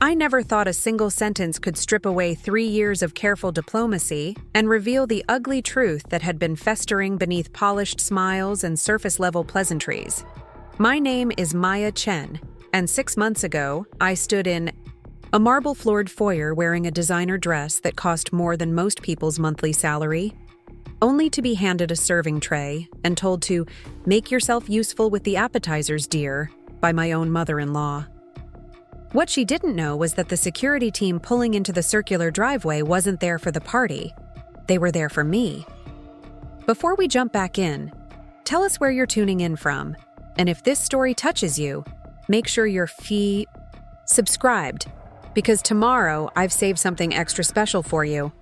I never thought a single sentence could strip away 3 years of careful diplomacy and reveal the ugly truth that had been festering beneath polished smiles and surface-level pleasantries. My name is Maya Chen, and 6 months ago, I stood in a marble-floored foyer wearing a designer dress that cost more than most people's monthly salary, only to be handed a serving tray and told to make yourself useful with the appetizers, dear, by my own mother-in-law. What she didn't know was that the security team pulling into the circular driveway wasn't there for the party. They were there for me. Before we jump back in, tell us where you're tuning in from, and if this story touches you, make sure you're subscribed, because tomorrow I've saved something extra special for you.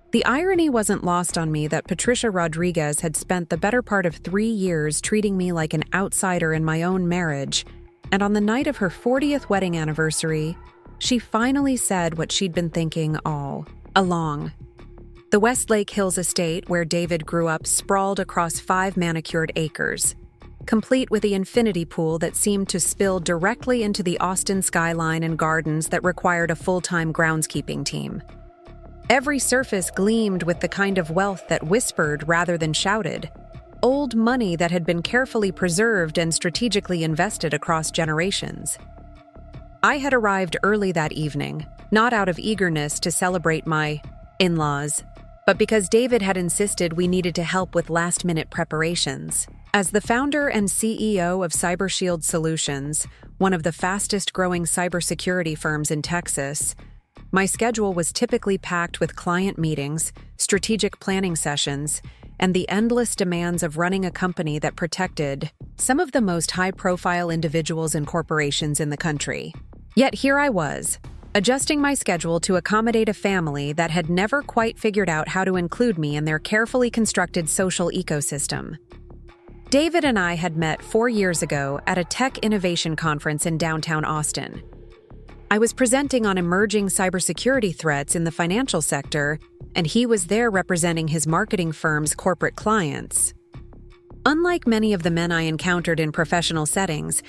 The irony wasn't lost on me that Patricia Rodriguez had spent the better part of 3 years treating me like an outsider in my own marriage, and on the night of her 40th wedding anniversary, she finally said what she'd been thinking all along. The Westlake Hills estate where David grew up sprawled across 5 manicured acres, complete with the infinity pool that seemed to spill directly into the Austin skyline and gardens that required a full-time groundskeeping team. Every surface gleamed with the kind of wealth that whispered rather than shouted, old money that had been carefully preserved and strategically invested across generations. I had arrived early that evening, not out of eagerness to celebrate my in-laws, but because David had insisted we needed to help with last-minute preparations. As the founder and CEO of CyberShield Solutions, one of the fastest-growing cybersecurity firms in Texas, my schedule was typically packed with client meetings, strategic planning sessions, and the endless demands of running a company that protected some of the most high-profile individuals and corporations in the country. Yet here I was, adjusting my schedule to accommodate a family that had never quite figured out how to include me in their carefully constructed social ecosystem. David and I had met 4 years ago at a tech innovation conference in downtown Austin. I was presenting on emerging cybersecurity threats in the financial sector, and he was there representing his marketing firm's corporate clients. Unlike many of the men I encountered in professional settings,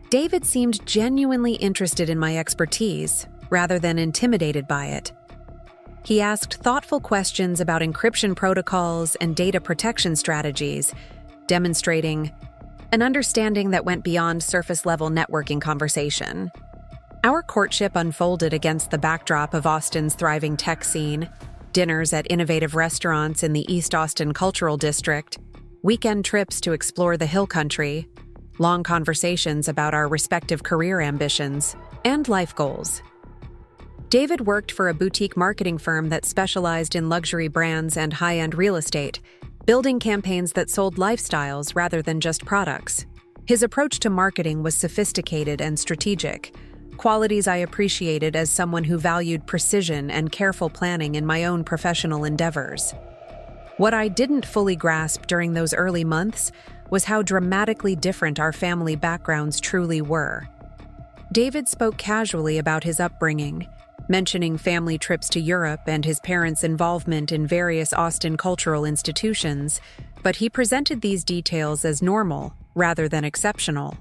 David seemed genuinely interested in my expertise, rather than intimidated by it. He asked thoughtful questions about encryption protocols and data protection strategies, demonstrating an understanding that went beyond surface-level networking conversation. Our courtship unfolded against the backdrop of Austin's thriving tech scene, dinners at innovative restaurants in the East Austin Cultural District, weekend trips to explore the Hill Country, long conversations about our respective career ambitions, and life goals. David worked for a boutique marketing firm that specialized in luxury brands and high-end real estate, building campaigns that sold lifestyles rather than just products. His approach to marketing was sophisticated and strategic, qualities I appreciated as someone who valued precision and careful planning in my own professional endeavors. What I didn't fully grasp during those early months was how dramatically different our family backgrounds truly were. David spoke casually about his upbringing, mentioning family trips to Europe and his parents' involvement in various Austin cultural institutions, but he presented these details as normal rather than exceptional.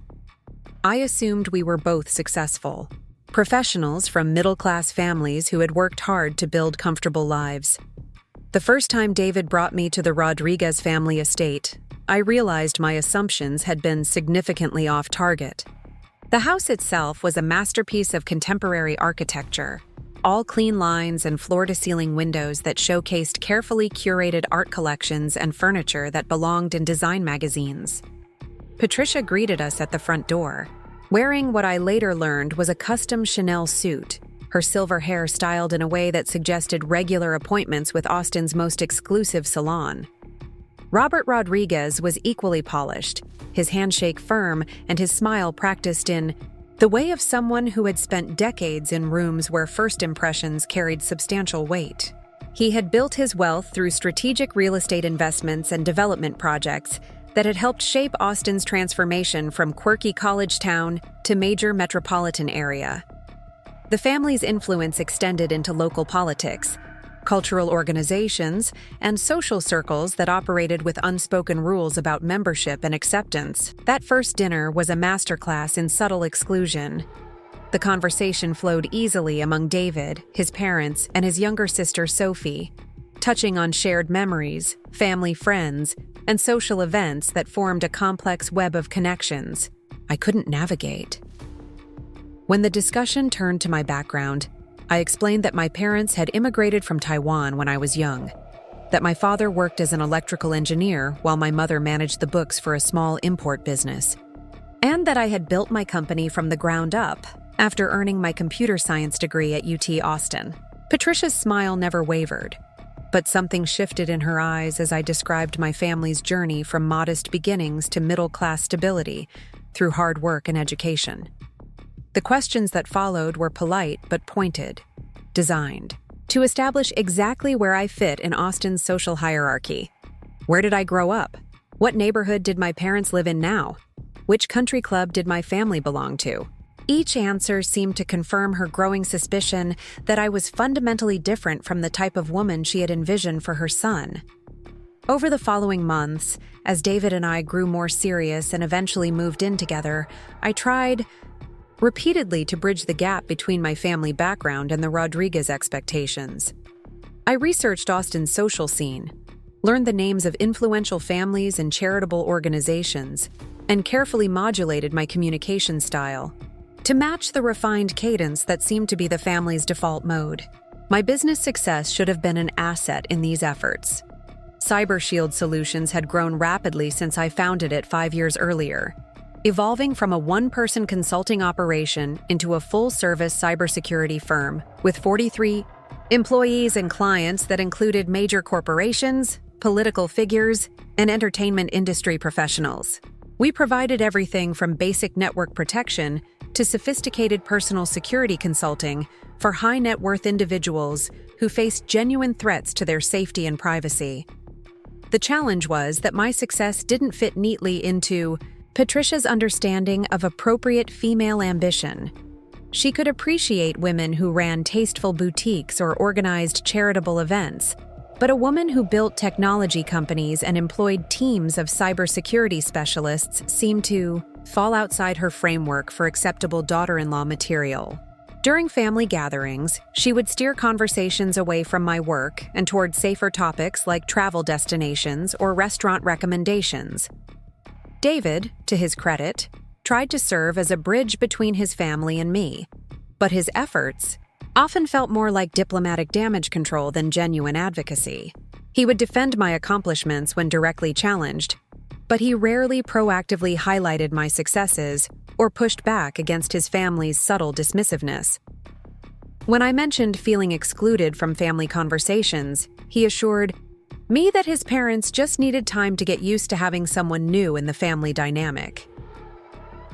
I assumed we were both successful, professionals from middle-class families who had worked hard to build comfortable lives. The first time David brought me to the Rodriguez family estate, I realized my assumptions had been significantly off target. The house itself was a masterpiece of contemporary architecture, all clean lines and floor-to-ceiling windows that showcased carefully curated art collections and furniture that belonged in design magazines. Patricia greeted us at the front door, wearing what I later learned was a custom Chanel suit, her silver hair styled in a way that suggested regular appointments with Austin's most exclusive salon. Robert Rodriguez was equally polished, his handshake firm and his smile practiced in the way of someone who had spent decades in rooms where first impressions carried substantial weight. He had built his wealth through strategic real estate investments and development projects that had helped shape Austin's transformation from quirky college town to major metropolitan area. The family's influence extended into local politics, cultural organizations, and social circles that operated with unspoken rules about membership and acceptance. That first dinner was a masterclass in subtle exclusion. The conversation flowed easily among David, his parents, and his younger sister Sophie, touching on shared memories, family friends, and social events that formed a complex web of connections I couldn't navigate. When the discussion turned to my background, I explained that my parents had immigrated from Taiwan when I was young, that my father worked as an electrical engineer while my mother managed the books for a small import business, and that I had built my company from the ground up after earning my computer science degree at UT Austin. Patricia's smile never wavered, but something shifted in her eyes as I described my family's journey from modest beginnings to middle-class stability through hard work and education. The questions that followed were polite but pointed, designed to establish exactly where I fit in Austin's social hierarchy. Where did I grow up? What neighborhood did my parents live in now? Which country club did my family belong to? Each answer seemed to confirm her growing suspicion that I was fundamentally different from the type of woman she had envisioned for her son. Over the following months, as David and I grew more serious and eventually moved in together, I tried repeatedly to bridge the gap between my family background and the Rodriguez expectations. I researched Austin's social scene, learned the names of influential families and charitable organizations, and carefully modulated my communication style to match the refined cadence that seemed to be the family's default mode. My business success should have been an asset in these efforts. CyberShield Solutions had grown rapidly since I founded it 5 years earlier, evolving from a one-person consulting operation into a full-service cybersecurity firm with 43 employees and clients that included major corporations, political figures, and entertainment industry professionals. We provided everything from basic network protection to sophisticated personal security consulting for high-net-worth individuals who faced genuine threats to their safety and privacy. The challenge was that my success didn't fit neatly into Patricia's understanding of appropriate female ambition. She could appreciate women who ran tasteful boutiques or organized charitable events, but a woman who built technology companies and employed teams of cybersecurity specialists seemed to fall outside her framework for acceptable daughter-in-law material. During family gatherings, she would steer conversations away from my work and toward safer topics like travel destinations or restaurant recommendations. David, to his credit, tried to serve as a bridge between his family and me, but his efforts often felt more like diplomatic damage control than genuine advocacy. He would defend my accomplishments when directly challenged, but he rarely proactively highlighted my successes or pushed back against his family's subtle dismissiveness. When I mentioned feeling excluded from family conversations, he assured me that his parents just needed time to get used to having someone new in the family dynamic.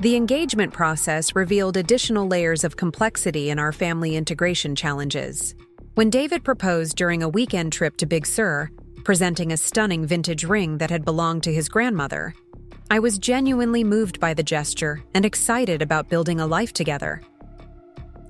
The engagement process revealed additional layers of complexity in our family integration challenges. When David proposed during a weekend trip to Big Sur, presenting a stunning vintage ring that had belonged to his grandmother, I was genuinely moved by the gesture and excited about building a life together.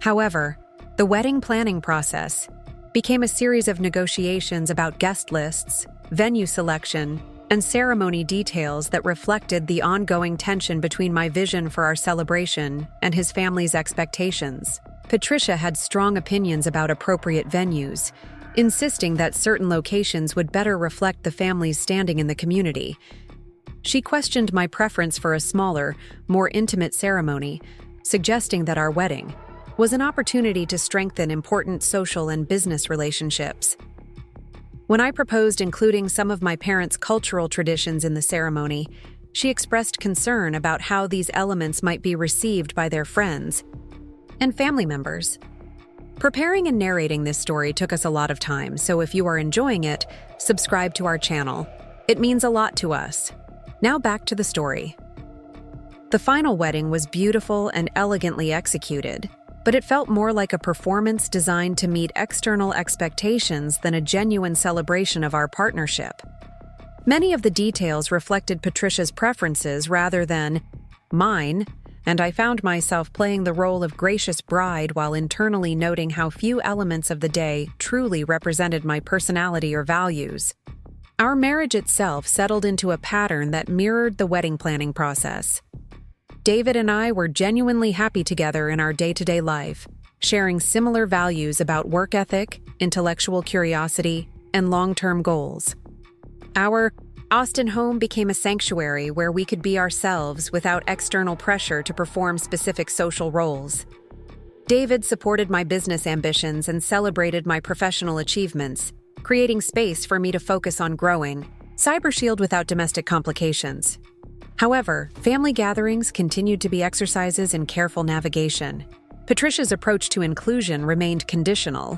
However, the wedding planning process became a series of negotiations about guest lists, venue selection, and ceremony details that reflected the ongoing tension between my vision for our celebration and his family's expectations. Patricia had strong opinions about appropriate venues, insisting that certain locations would better reflect the family's standing in the community. She questioned my preference for a smaller, more intimate ceremony, suggesting that our wedding was an opportunity to strengthen important social and business relationships. When I proposed including some of my parents' cultural traditions in the ceremony, she expressed concern about how these elements might be received by their friends and family members. Preparing and narrating this story took us a lot of time, so if you are enjoying it, subscribe to our channel. It means a lot to us. Now back to the story. The final wedding was beautiful and elegantly executed, but it felt more like a performance designed to meet external expectations than a genuine celebration of our partnership. Many of the details reflected Patricia's preferences rather than mine, and I found myself playing the role of gracious bride while internally noting how few elements of the day truly represented my personality or values. Our marriage itself settled into a pattern that mirrored the wedding planning process. David and I were genuinely happy together in our day-to-day life, sharing similar values about work ethic, intellectual curiosity, and long-term goals. Our Austin home became a sanctuary where we could be ourselves without external pressure to perform specific social roles. David supported my business ambitions and celebrated my professional achievements, creating space for me to focus on growing CyberShield without domestic complications. However, family gatherings continued to be exercises in careful navigation. Patricia's approach to inclusion remained conditional,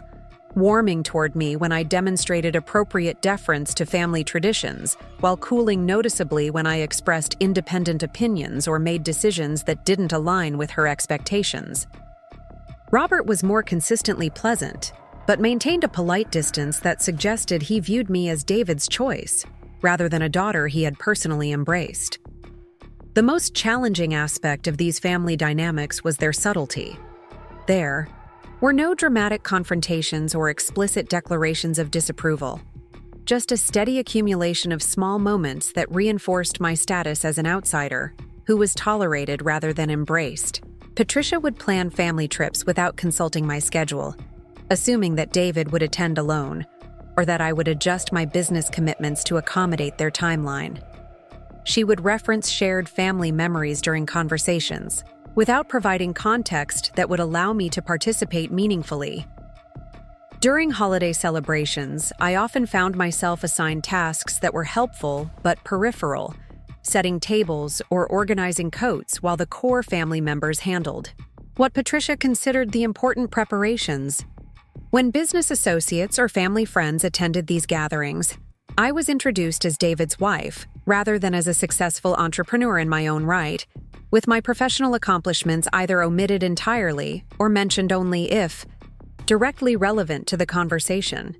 warming toward me when I demonstrated appropriate deference to family traditions, while cooling noticeably when I expressed independent opinions or made decisions that didn't align with her expectations. Robert was more consistently pleasant, but maintained a polite distance that suggested he viewed me as David's choice, rather than a daughter he had personally embraced. The most challenging aspect of these family dynamics was their subtlety. There were no dramatic confrontations or explicit declarations of disapproval, just a steady accumulation of small moments that reinforced my status as an outsider who was tolerated rather than embraced. Patricia would plan family trips without consulting my schedule, assuming that David would attend alone, or that I would adjust my business commitments to accommodate their timeline. She would reference shared family memories during conversations, without providing context that would allow me to participate meaningfully. During holiday celebrations, I often found myself assigned tasks that were helpful but peripheral, setting tables or organizing coats while the core family members handled what Patricia considered the important preparations. When business associates or family friends attended these gatherings, I was introduced as David's wife, rather than as a successful entrepreneur in my own right, with my professional accomplishments either omitted entirely or mentioned only if directly relevant to the conversation.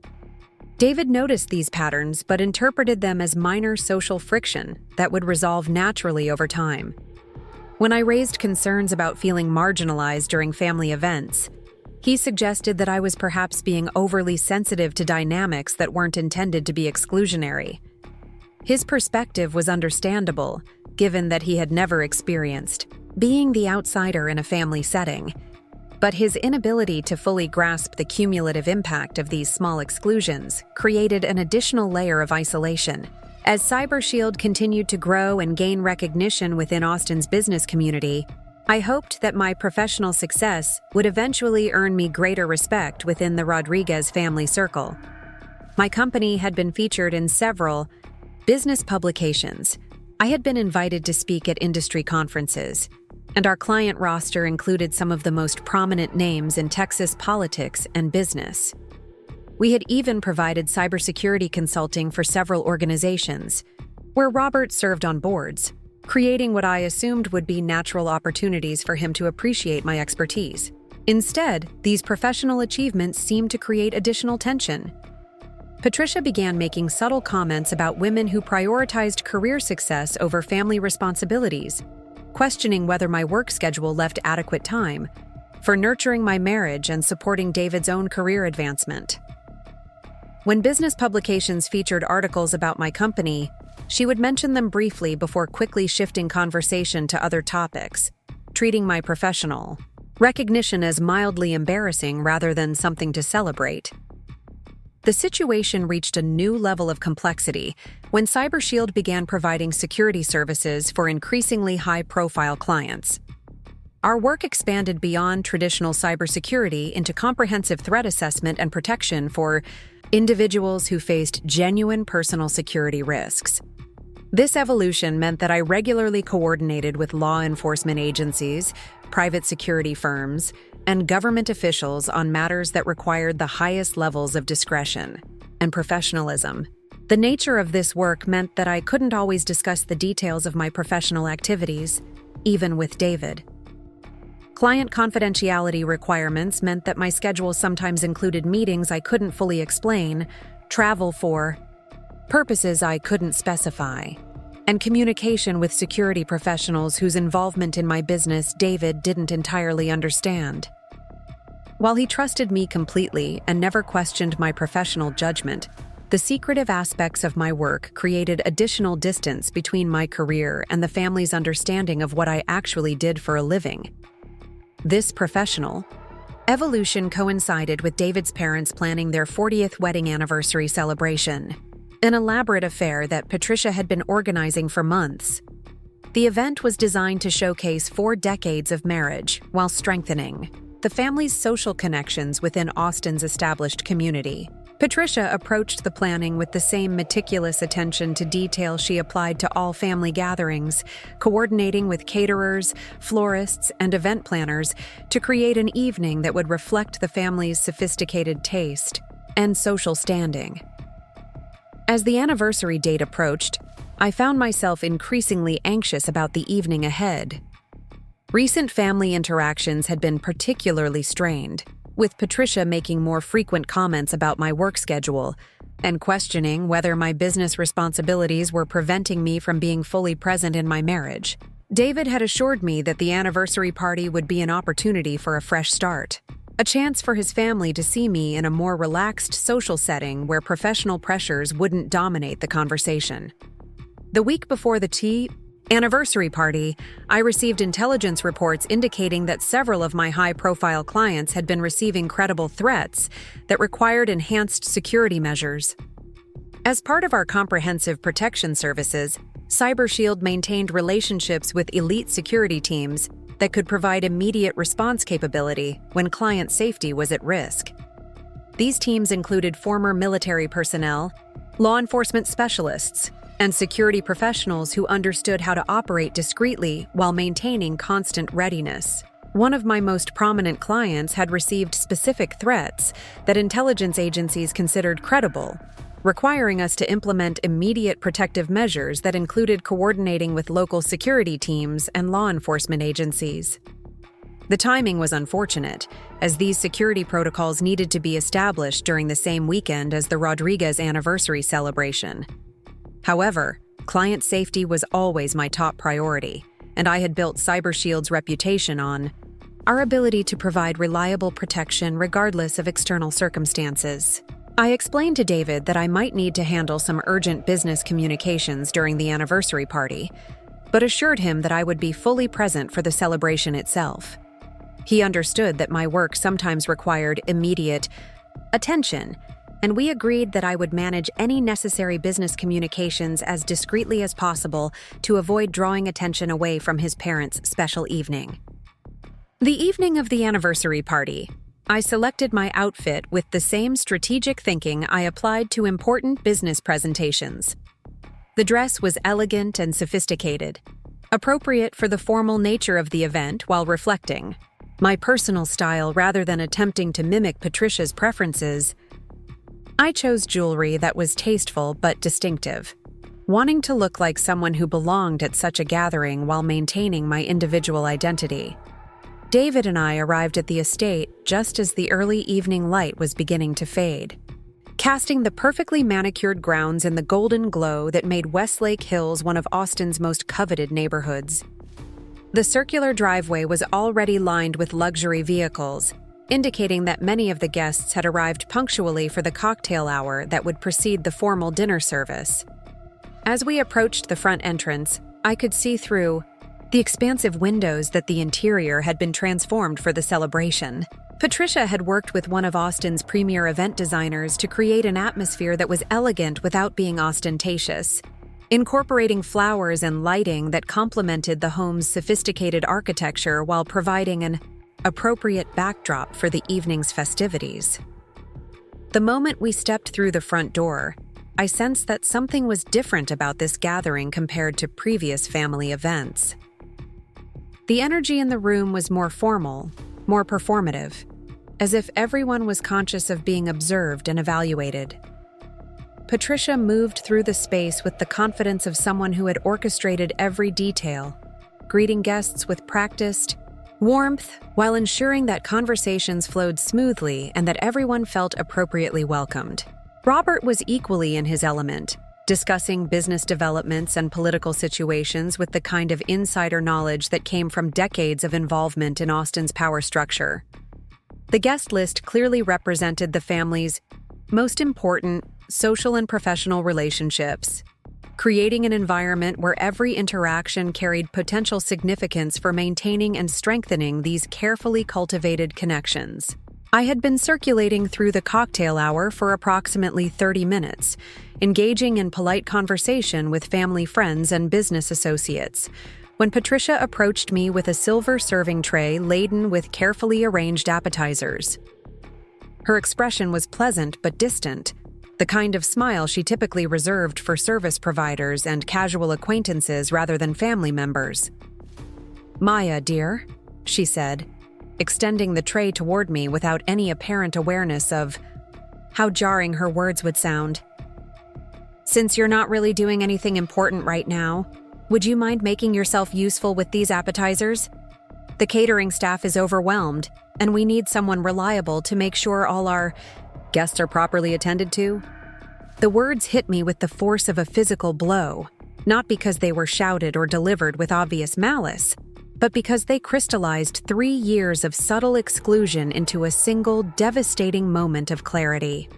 David noticed these patterns but interpreted them as minor social friction that would resolve naturally over time. When I raised concerns about feeling marginalized during family events, he suggested that I was perhaps being overly sensitive to dynamics that weren't intended to be exclusionary. His perspective was understandable, given that he had never experienced being the outsider in a family setting, but his inability to fully grasp the cumulative impact of these small exclusions created an additional layer of isolation. As CyberShield continued to grow and gain recognition within Austin's business community, I hoped that my professional success would eventually earn me greater respect within the Rodriguez family circle. My company had been featured in several business publications. I had been invited to speak at industry conferences, and our client roster included some of the most prominent names in Texas politics and business. We had even provided cybersecurity consulting for several organizations, where Robert served on boards, creating what I assumed would be natural opportunities for him to appreciate my expertise. Instead, these professional achievements seemed to create additional tension. Patricia began making subtle comments about women who prioritized career success over family responsibilities, questioning whether my work schedule left adequate time for nurturing my marriage and supporting David's own career advancement. When business publications featured articles about my company, she would mention them briefly before quickly shifting conversation to other topics, treating my professional recognition as mildly embarrassing rather than something to celebrate. The situation reached a new level of complexity when CyberShield began providing security services for increasingly high-profile clients. Our work expanded beyond traditional cybersecurity into comprehensive threat assessment and protection for individuals who faced genuine personal security risks. This evolution meant that I regularly coordinated with law enforcement agencies, private security firms, and government officials on matters that required the highest levels of discretion and professionalism. The nature of this work meant that I couldn't always discuss the details of my professional activities, even with David. Client confidentiality requirements meant that my schedule sometimes included meetings I couldn't fully explain, travel for purposes I couldn't specify, and communication with security professionals whose involvement in my business David didn't entirely understand. While he trusted me completely and never questioned my professional judgment, The secretive aspects of my work created additional distance between my career and the family's understanding of what I actually did for a living. This professional evolution coincided with David's parents planning their 40th wedding anniversary celebration, an elaborate affair that Patricia had been organizing for months. The event was designed to showcase 4 decades of marriage while strengthening the family's social connections within Austin's established community. Patricia approached the planning with the same meticulous attention to detail she applied to all family gatherings, coordinating with caterers, florists, and event planners to create an evening that would reflect the family's sophisticated taste and social standing. As the anniversary date approached, I found myself increasingly anxious about the evening ahead. Recent family interactions had been particularly strained, with Patricia making more frequent comments about my work schedule and questioning whether my business responsibilities were preventing me from being fully present in my marriage. David had assured me that the anniversary party would be an opportunity for a fresh start, a chance for his family to see me in a more relaxed social setting where professional pressures wouldn't dominate the conversation. The week before the anniversary party, I received intelligence reports indicating that several of my high-profile clients had been receiving credible threats that required enhanced security measures. As part of our comprehensive protection services, CyberShield maintained relationships with elite security teams that could provide immediate response capability when client safety was at risk. These teams included former military personnel, law enforcement specialists, and security professionals who understood how to operate discreetly while maintaining constant readiness. One of my most prominent clients had received specific threats that intelligence agencies considered credible, requiring us to implement immediate protective measures that included coordinating with local security teams and law enforcement agencies. The timing was unfortunate, as these security protocols needed to be established during the same weekend as the Rodriguez anniversary celebration. However, client safety was always my top priority, and I had built CyberShield's reputation on our ability to provide reliable protection regardless of external circumstances. I explained to David that I might need to handle some urgent business communications during the anniversary party, but assured him that I would be fully present for the celebration itself. He understood that my work sometimes required immediate attention, and we agreed that I would manage any necessary business communications as discreetly as possible to avoid drawing attention away from his parents' special evening. The evening of the anniversary party, I selected my outfit with the same strategic thinking I applied to important business presentations. The dress was elegant and sophisticated, appropriate for the formal nature of the event while reflecting my personal style rather than attempting to mimic Patricia's preferences. I chose jewelry that was tasteful but distinctive, wanting to look like someone who belonged at such a gathering while maintaining my individual identity. David and I arrived at the estate just as the early evening light was beginning to fade, casting the perfectly manicured grounds in the golden glow that made Westlake Hills one of Austin's most coveted neighborhoods. The circular driveway was already lined with luxury vehicles, indicating that many of the guests had arrived punctually for the cocktail hour that would precede the formal dinner service. As we approached the front entrance, I could see through the expansive windows that the interior had been transformed for the celebration. Patricia had worked with one of Austin's premier event designers to create an atmosphere that was elegant without being ostentatious, incorporating flowers and lighting that complemented the home's sophisticated architecture while providing an appropriate backdrop for the evening's festivities. The moment we stepped through the front door, I sensed that something was different about this gathering compared to previous family events. The energy in the room was more formal, more performative, as if everyone was conscious of being observed and evaluated. Patricia moved through the space with the confidence of someone who had orchestrated every detail, greeting guests with practiced warmth while ensuring that conversations flowed smoothly and that everyone felt appropriately welcomed. Robert was equally in his element, discussing business developments and political situations with the kind of insider knowledge that came from decades of involvement in Austin's power structure. The guest list clearly represented the family's most important social and professional relationships, creating an environment where every interaction carried potential significance for maintaining and strengthening these carefully cultivated connections. I had been circulating through the cocktail hour for approximately 30 minutes, engaging in polite conversation with family friends and business associates, when Patricia approached me with a silver serving tray laden with carefully arranged appetizers. Her expression was pleasant but distant, the kind of smile she typically reserved for service providers and casual acquaintances rather than family members. "Maya, dear," she said, extending the tray toward me without any apparent awareness of how jarring her words would sound. "Since you're not really doing anything important right now, would you mind making yourself useful with these appetizers? The catering staff is overwhelmed, and we need someone reliable to make sure all our guests are properly attended to." The words hit me with the force of a physical blow, not because they were shouted or delivered with obvious malice, but because they crystallized 3 years of subtle exclusion into a single devastating moment of clarity.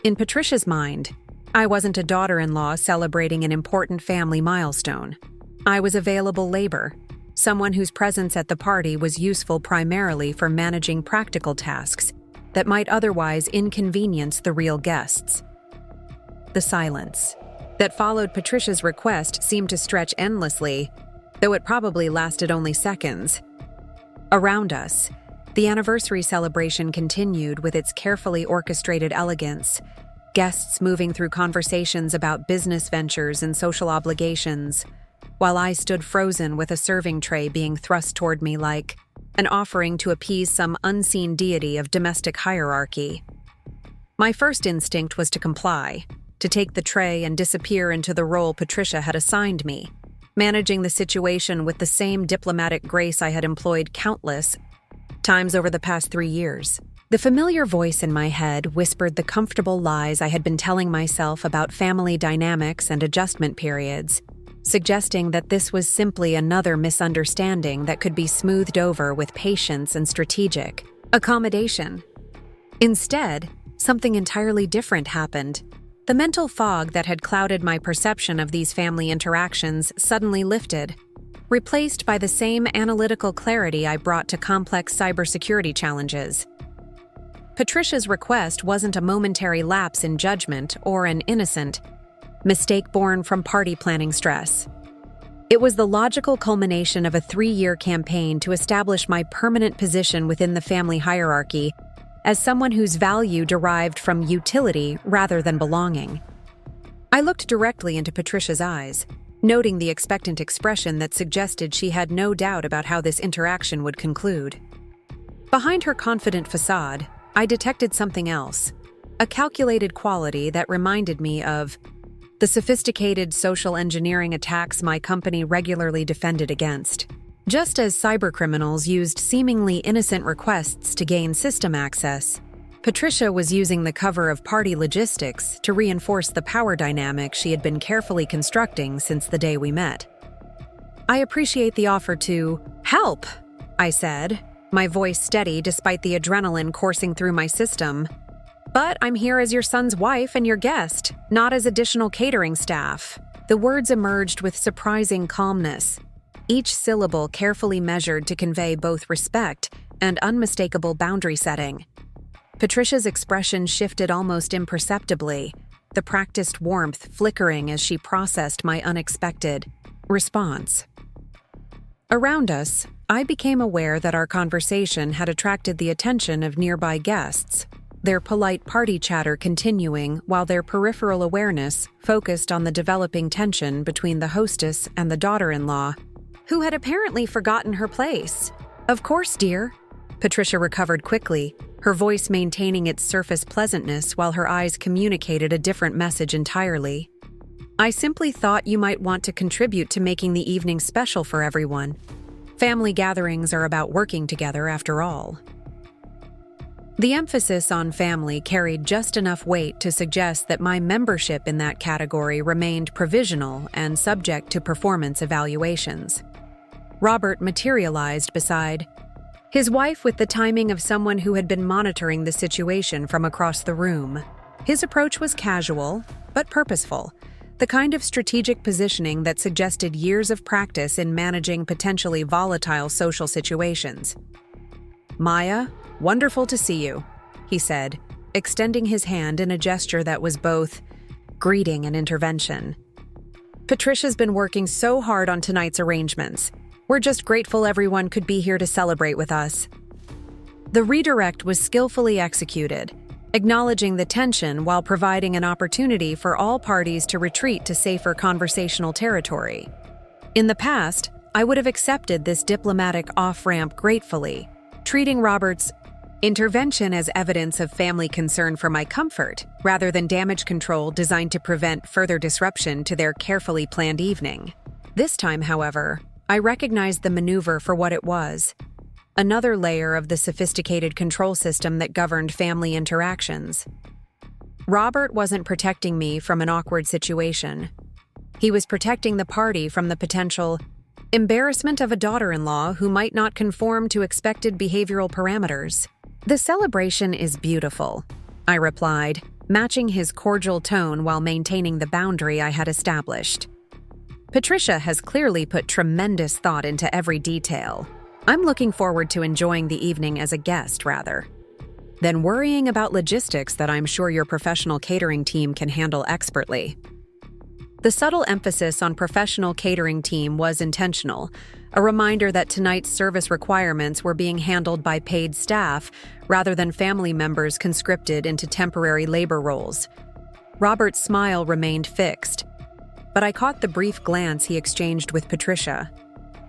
In Patricia's mind, I wasn't a daughter-in-law celebrating an important family milestone. I was available labor, someone whose presence at the party was useful primarily for managing practical tasks that might otherwise inconvenience the real guests. The silence that followed Patricia's request seemed to stretch endlessly, though it probably lasted only seconds. Around us, the anniversary celebration continued with its carefully orchestrated elegance, guests moving through conversations about business ventures and social obligations, while I stood frozen with a serving tray being thrust toward me like an offering to appease some unseen deity of domestic hierarchy. My first instinct was to comply, to take the tray and disappear into the role Patricia had assigned me, managing the situation with the same diplomatic grace I had employed countless times over the past 3 years. The familiar voice in my head whispered the comfortable lies I had been telling myself about family dynamics and adjustment periods, suggesting that this was simply another misunderstanding that could be smoothed over with patience and strategic accommodation. Instead, something entirely different happened. The mental fog that had clouded my perception of these family interactions suddenly lifted, replaced by the same analytical clarity I brought to complex cybersecurity challenges. Patricia's request wasn't a momentary lapse in judgment or an innocent mistake born from party planning stress. It was the logical culmination of a 3-year campaign to establish my permanent position within the family hierarchy as someone whose value derived from utility rather than belonging. I looked directly into Patricia's eyes, noting the expectant expression that suggested she had no doubt about how this interaction would conclude. Behind her confident facade, I detected something else, a calculated quality that reminded me of the sophisticated social engineering attacks my company regularly defended against. Just as cybercriminals used seemingly innocent requests to gain system access, Patricia was using the cover of party logistics to reinforce the power dynamic she had been carefully constructing since the day we met. "I appreciate the offer to help," I said, my voice steady despite the adrenaline coursing through my system. "But I'm here as your son's wife and your guest, not as additional catering staff." The words emerged with surprising calmness, each syllable carefully measured to convey both respect and unmistakable boundary setting. Patricia's expression shifted almost imperceptibly, the practiced warmth flickering as she processed my unexpected response. Around us, I became aware that our conversation had attracted the attention of nearby guests, their polite party chatter continuing while their peripheral awareness focused on the developing tension between the hostess and the daughter-in-law, who had apparently forgotten her place. "Of course, dear." Patricia recovered quickly, her voice maintaining its surface pleasantness while her eyes communicated a different message entirely. "I simply thought you might want to contribute to making the evening special for everyone. Family gatherings are about working together after all." The emphasis on family carried just enough weight to suggest that my membership in that category remained provisional and subject to performance evaluations. Robert materialized beside his wife with the timing of someone who had been monitoring the situation from across the room. His approach was casual, but purposeful, the kind of strategic positioning that suggested years of practice in managing potentially volatile social situations. "Maya, wonderful to see you," he said, extending his hand in a gesture that was both greeting and intervention. "Patricia's been working so hard on tonight's arrangements. We're just grateful everyone could be here to celebrate with us." The redirect was skillfully executed, acknowledging the tension while providing an opportunity for all parties to retreat to safer conversational territory. In the past, I would have accepted this diplomatic off-ramp gratefully, treating Robert's intervention as evidence of family concern for my comfort, rather than damage control designed to prevent further disruption to their carefully planned evening. This time, however, I recognized the maneuver for what it was: another layer of the sophisticated control system that governed family interactions. Robert wasn't protecting me from an awkward situation. He was protecting the party from the potential embarrassment of a daughter-in-law who might not conform to expected behavioral parameters. "The celebration is beautiful," I replied, matching his cordial tone while maintaining the boundary I had established. "Patricia has clearly put tremendous thought into every detail. I'm looking forward to enjoying the evening as a guest, rather than worrying about logistics that I'm sure your professional catering team can handle expertly." The subtle emphasis on professional catering team was intentional, a reminder that tonight's service requirements were being handled by paid staff rather than family members conscripted into temporary labor roles. Robert's smile remained fixed, but I caught the brief glance he exchanged with Patricia,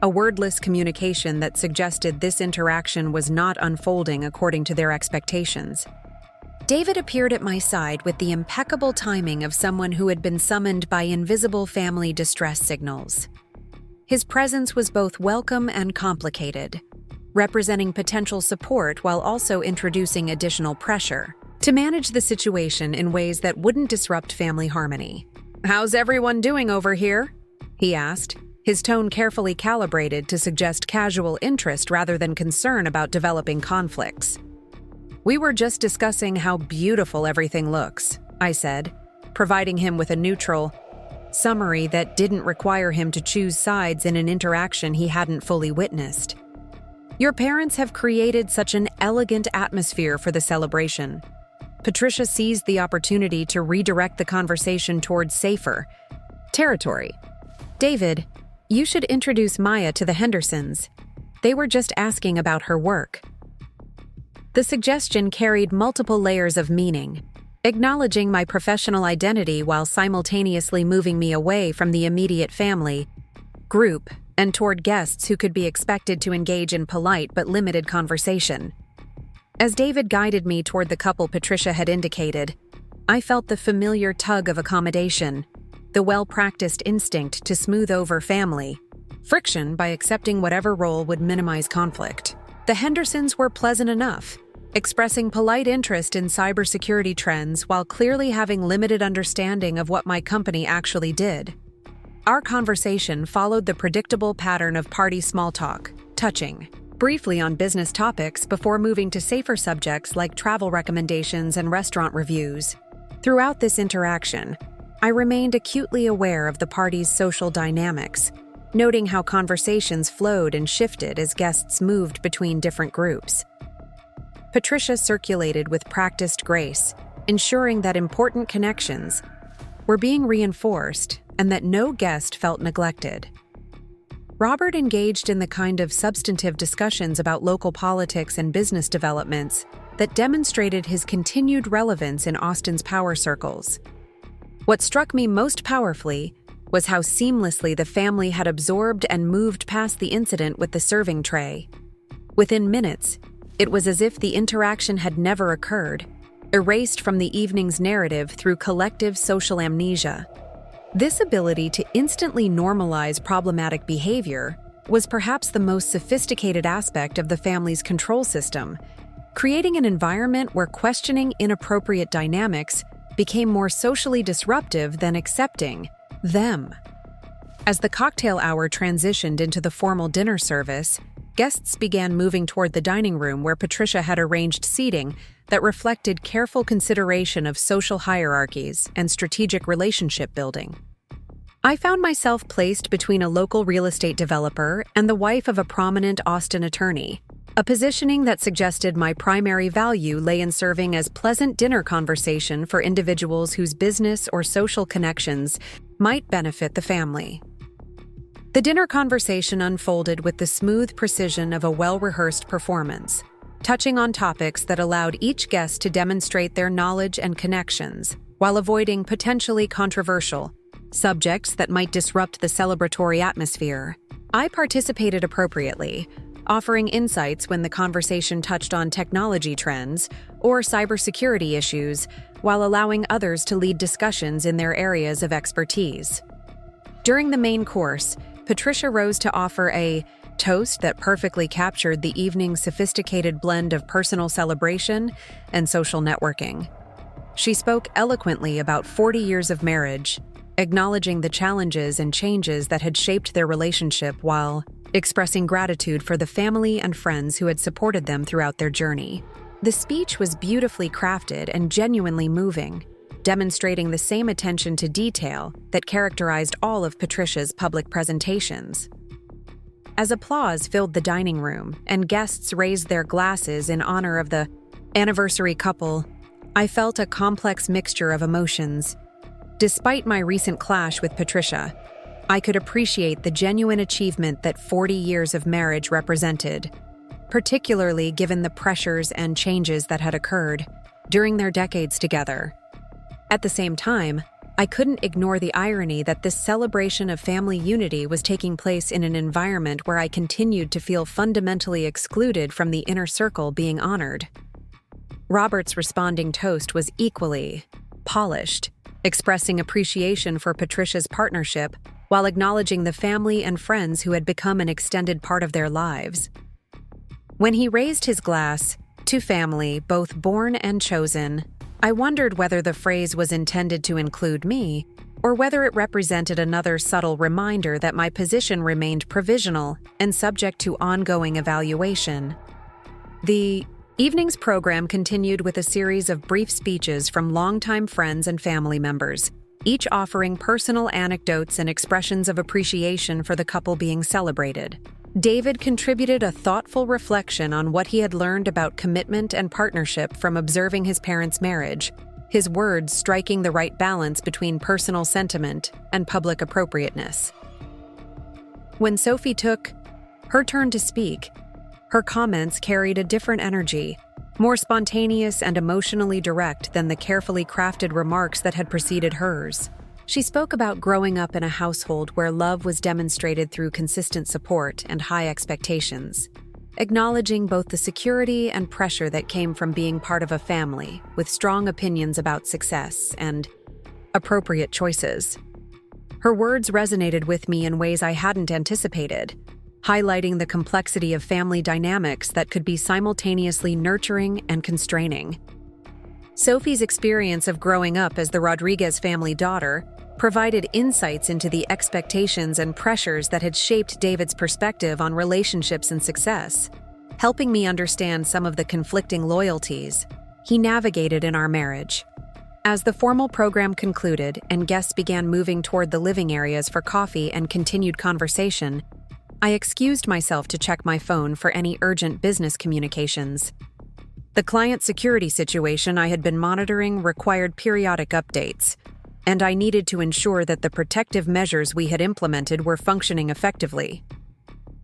a wordless communication that suggested this interaction was not unfolding according to their expectations. David appeared at my side with the impeccable timing of someone who had been summoned by invisible family distress signals. His presence was both welcome and complicated, representing potential support while also introducing additional pressure to manage the situation in ways that wouldn't disrupt family harmony. "How's everyone doing over here?" he asked, his tone carefully calibrated to suggest casual interest rather than concern about developing conflicts. "We were just discussing how beautiful everything looks," I said, providing him with a neutral summary that didn't require him to choose sides in an interaction he hadn't fully witnessed. "Your parents have created such an elegant atmosphere for the celebration." Patricia seized the opportunity to redirect the conversation towards safer territory. "David, you should introduce Maya to the Hendersons. They were just asking about her work." The suggestion carried multiple layers of meaning, acknowledging my professional identity while simultaneously moving me away from the immediate family group and toward guests who could be expected to engage in polite but limited conversation. As David guided me toward the couple Patricia had indicated, I felt the familiar tug of accommodation, the well-practiced instinct to smooth over family friction by accepting whatever role would minimize conflict. The Hendersons were pleasant enough, expressing polite interest in cybersecurity trends while clearly having limited understanding of what my company actually did. Our conversation followed the predictable pattern of party small talk, touching briefly on business topics before moving to safer subjects like travel recommendations and restaurant reviews. Throughout this interaction, I remained acutely aware of the party's social dynamics, noting how conversations flowed and shifted as guests moved between different groups. Patricia circulated with practiced grace, ensuring that important connections were being reinforced and that no guest felt neglected. Robert engaged in the kind of substantive discussions about local politics and business developments that demonstrated his continued relevance in Austin's power circles. What struck me most powerfully was how seamlessly the family had absorbed and moved past the incident with the serving tray. Within minutes, it was as if the interaction had never occurred, erased from the evening's narrative through collective social amnesia. This ability to instantly normalize problematic behavior was perhaps the most sophisticated aspect of the family's control system, creating an environment where questioning inappropriate dynamics became more socially disruptive than accepting them. As the cocktail hour transitioned into the formal dinner service, guests began moving toward the dining room where Patricia had arranged seating that reflected careful consideration of social hierarchies and strategic relationship building. I found myself placed between a local real estate developer and the wife of a prominent Austin attorney, a positioning that suggested my primary value lay in serving as pleasant dinner conversation for individuals whose business or social connections might benefit the family. The dinner conversation unfolded with the smooth precision of a well-rehearsed performance, touching on topics that allowed each guest to demonstrate their knowledge and connections, while avoiding potentially controversial subjects that might disrupt the celebratory atmosphere. I participated appropriately, offering insights when the conversation touched on technology trends or cybersecurity issues, while allowing others to lead discussions in their areas of expertise. During the main course, Patricia rose to offer a toast that perfectly captured the evening's sophisticated blend of personal celebration and social networking. She spoke eloquently about 40 years of marriage, acknowledging the challenges and changes that had shaped their relationship while expressing gratitude for the family and friends who had supported them throughout their journey. The speech was beautifully crafted and genuinely moving, demonstrating the same attention to detail that characterized all of Patricia's public presentations. As applause filled the dining room and guests raised their glasses in honor of the anniversary couple, I felt a complex mixture of emotions. Despite my recent clash with Patricia, I could appreciate the genuine achievement that 40 years of marriage represented, particularly given the pressures and changes that had occurred during their decades together. At the same time, I couldn't ignore the irony that this celebration of family unity was taking place in an environment where I continued to feel fundamentally excluded from the inner circle being honored. Robert's responding toast was equally polished, expressing appreciation for Patricia's partnership while acknowledging the family and friends who had become an extended part of their lives. When he raised his glass, to family, both born and chosen, I wondered whether the phrase was intended to include me, or whether it represented another subtle reminder that my position remained provisional and subject to ongoing evaluation. The evening's program continued with a series of brief speeches from longtime friends and family members, each offering personal anecdotes and expressions of appreciation for the couple being celebrated. David contributed a thoughtful reflection on what he had learned about commitment and partnership from observing his parents' marriage, his words striking the right balance between personal sentiment and public appropriateness. When Sophie took her turn to speak, her comments carried a different energy, more spontaneous and emotionally direct than the carefully crafted remarks that had preceded hers. She spoke about growing up in a household where love was demonstrated through consistent support and high expectations, acknowledging both the security and pressure that came from being part of a family with strong opinions about success and appropriate choices. Her words resonated with me in ways I hadn't anticipated, highlighting the complexity of family dynamics that could be simultaneously nurturing and constraining. Sophie's experience of growing up as the Rodriguez family daughter provided insights into the expectations and pressures that had shaped David's perspective on relationships and success, helping me understand some of the conflicting loyalties he navigated in our marriage. As the formal program concluded and guests began moving toward the living areas for coffee and continued conversation, I excused myself to check my phone for any urgent business communications. The client security situation I had been monitoring required periodic updates, and I needed to ensure that the protective measures we had implemented were functioning effectively.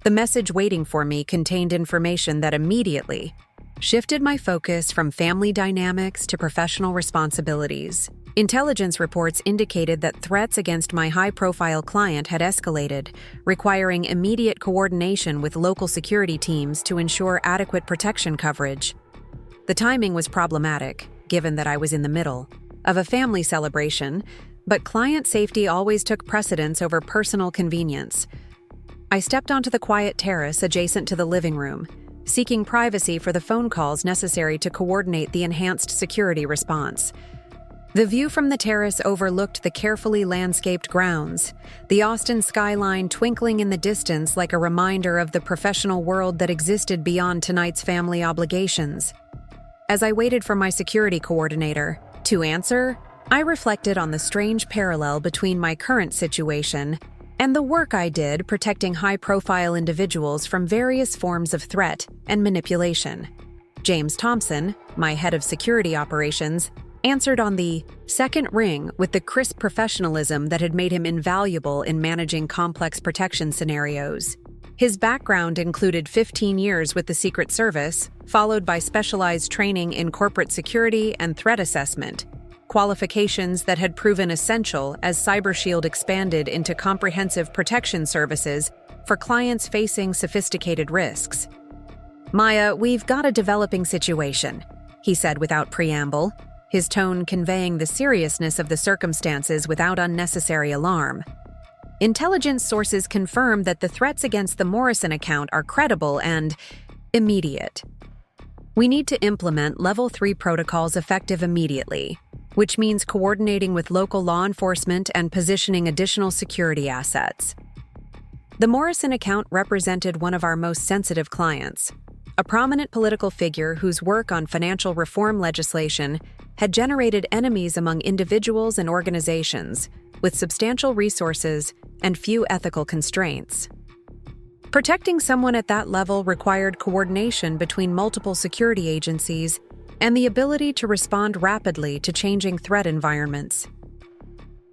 The message waiting for me contained information that immediately shifted my focus from family dynamics to professional responsibilities. Intelligence reports indicated that threats against my high-profile client had escalated, requiring immediate coordination with local security teams to ensure adequate protection coverage. The timing was problematic, given that I was in the middle of a family celebration, but client safety always took precedence over personal convenience. I stepped onto the quiet terrace adjacent to the living room, seeking privacy for the phone calls necessary to coordinate the enhanced security response. The view from the terrace overlooked the carefully landscaped grounds, the Austin skyline twinkling in the distance like a reminder of the professional world that existed beyond tonight's family obligations. as I waited for my security coordinator to answer, I reflected on the strange parallel between my current situation and the work I did protecting high-profile individuals from various forms of threat and manipulation. James Thompson, my head of security operations, answered on the second ring with the crisp professionalism that had made him invaluable in managing complex protection scenarios. His background included 15 years with the Secret Service, followed by specialized training in corporate security and threat assessment, qualifications that had proven essential as CyberShield expanded into comprehensive protection services for clients facing sophisticated risks. "Maya, we've got a developing situation," he said without preamble, his tone conveying the seriousness of the circumstances without unnecessary alarm. "Intelligence sources confirm that the threats against the Morrison account are credible and immediate. We need to implement Level 3 protocols effective immediately, which means coordinating with local law enforcement and positioning additional security assets." The Morrison account represented one of our most sensitive clients, a prominent political figure whose work on financial reform legislation had generated enemies among individuals and organizations with substantial resources and few ethical constraints. Protecting someone at that level required coordination between multiple security agencies and the ability to respond rapidly to changing threat environments.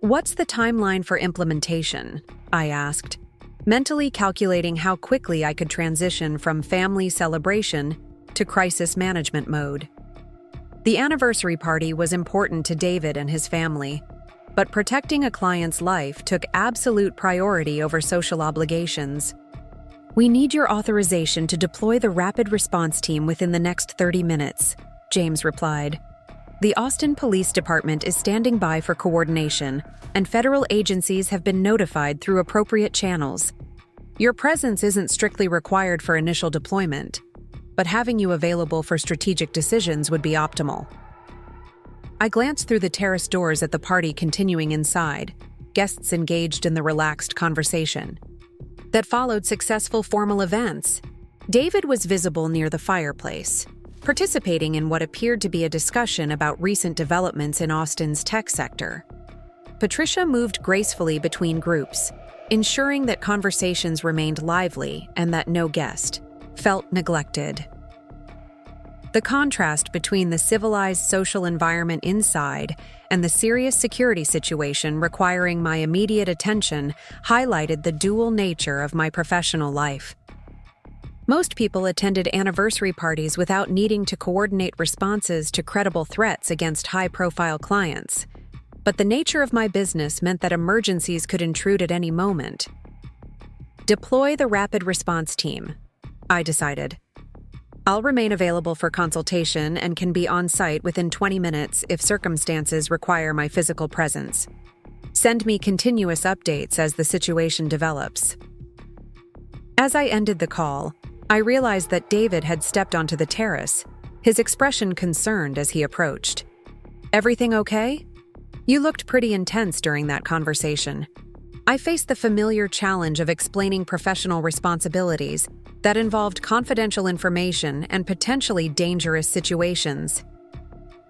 "What's the timeline for implementation?" I asked, mentally calculating how quickly I could transition from family celebration to crisis management mode. The anniversary party was important to David and his family, but protecting a client's life took absolute priority over social obligations. "We need your authorization to deploy the rapid response team within the next 30 minutes, James replied. "The Austin Police Department is standing by for coordination, and federal agencies have been notified through appropriate channels. Your presence isn't strictly required for initial deployment, but having you available for strategic decisions would be optimal." I glanced through the terrace doors at the party continuing inside, guests engaged in the relaxed conversation that followed successful formal events. David was visible near the fireplace, participating in what appeared to be a discussion about recent developments in Austin's tech sector. Patricia moved gracefully between groups, ensuring that conversations remained lively and that no guest felt neglected. The contrast between the civilized social environment inside and the serious security situation requiring my immediate attention highlighted the dual nature of my professional life. Most people attended anniversary parties without needing to coordinate responses to credible threats against high-profile clients, but the nature of my business meant that emergencies could intrude at any moment. "Deploy the rapid response team," I decided. "I'll remain available for consultation and can be on site within 20 minutes if circumstances require my physical presence. Send me continuous updates as the situation develops." As I ended the call, I realized that David had stepped onto the terrace, his expression concerned as he approached. "Everything okay? You looked pretty intense during that conversation." I faced the familiar challenge of explaining professional responsibilities that involved confidential information and potentially dangerous situations.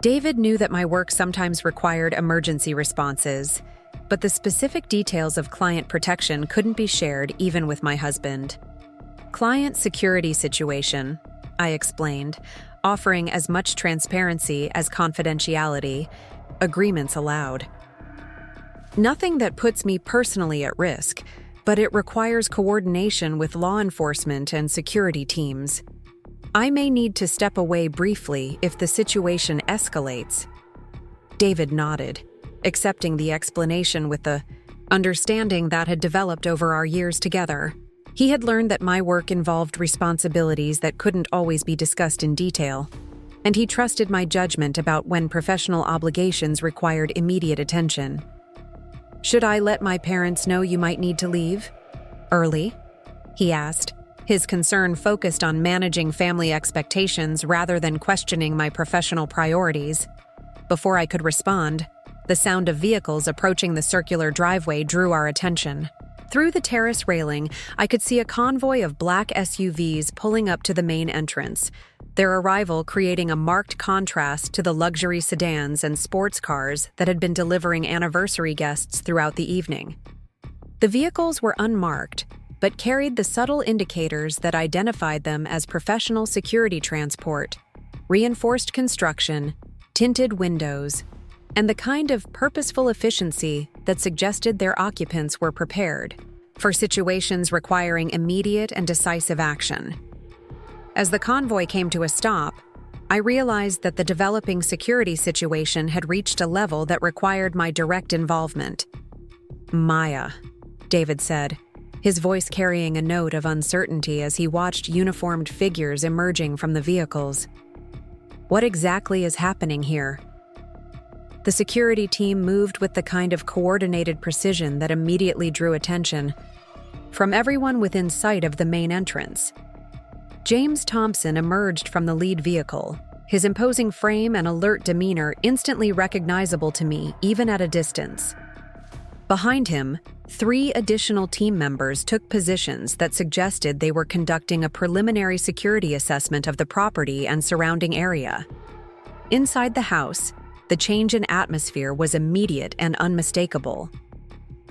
David knew that my work sometimes required emergency responses, but the specific details of client protection couldn't be shared even with my husband. "Client security situation," I explained, offering as much transparency as confidentiality agreements allowed. "Nothing that puts me personally at risk, but it requires coordination with law enforcement and security teams. I may need to step away briefly if the situation escalates." David nodded, accepting the explanation with the understanding that had developed over our years together. He had learned that my work involved responsibilities that couldn't always be discussed in detail, and he trusted my judgment about when professional obligations required immediate attention. "Should I let my parents know you might need to leave early?" he asked, his concern focused on managing family expectations rather than questioning my professional priorities. Before I could respond, the sound of vehicles approaching the circular driveway drew our attention. Through the terrace railing, I could see a convoy of black SUVs pulling up to the main entrance, their arrival creating a marked contrast to the luxury sedans and sports cars that had been delivering anniversary guests throughout the evening. The vehicles were unmarked, but carried the subtle indicators that identified them as professional security transport: reinforced construction, tinted windows, and the kind of purposeful efficiency that suggested their occupants were prepared for situations requiring immediate and decisive action. As the convoy came to a stop, I realized that the developing security situation had reached a level that required my direct involvement. "Maya," David said, his voice carrying a note of uncertainty as he watched uniformed figures emerging from the vehicles. "What exactly is happening here?" The security team moved with the kind of coordinated precision that immediately drew attention from everyone within sight of the main entrance. James Thompson emerged from the lead vehicle, his imposing frame and alert demeanor instantly recognizable to me even at a distance. Behind him, 3 additional team members took positions that suggested they were conducting a preliminary security assessment of the property and surrounding area. Inside the house, the change in atmosphere was immediate and unmistakable.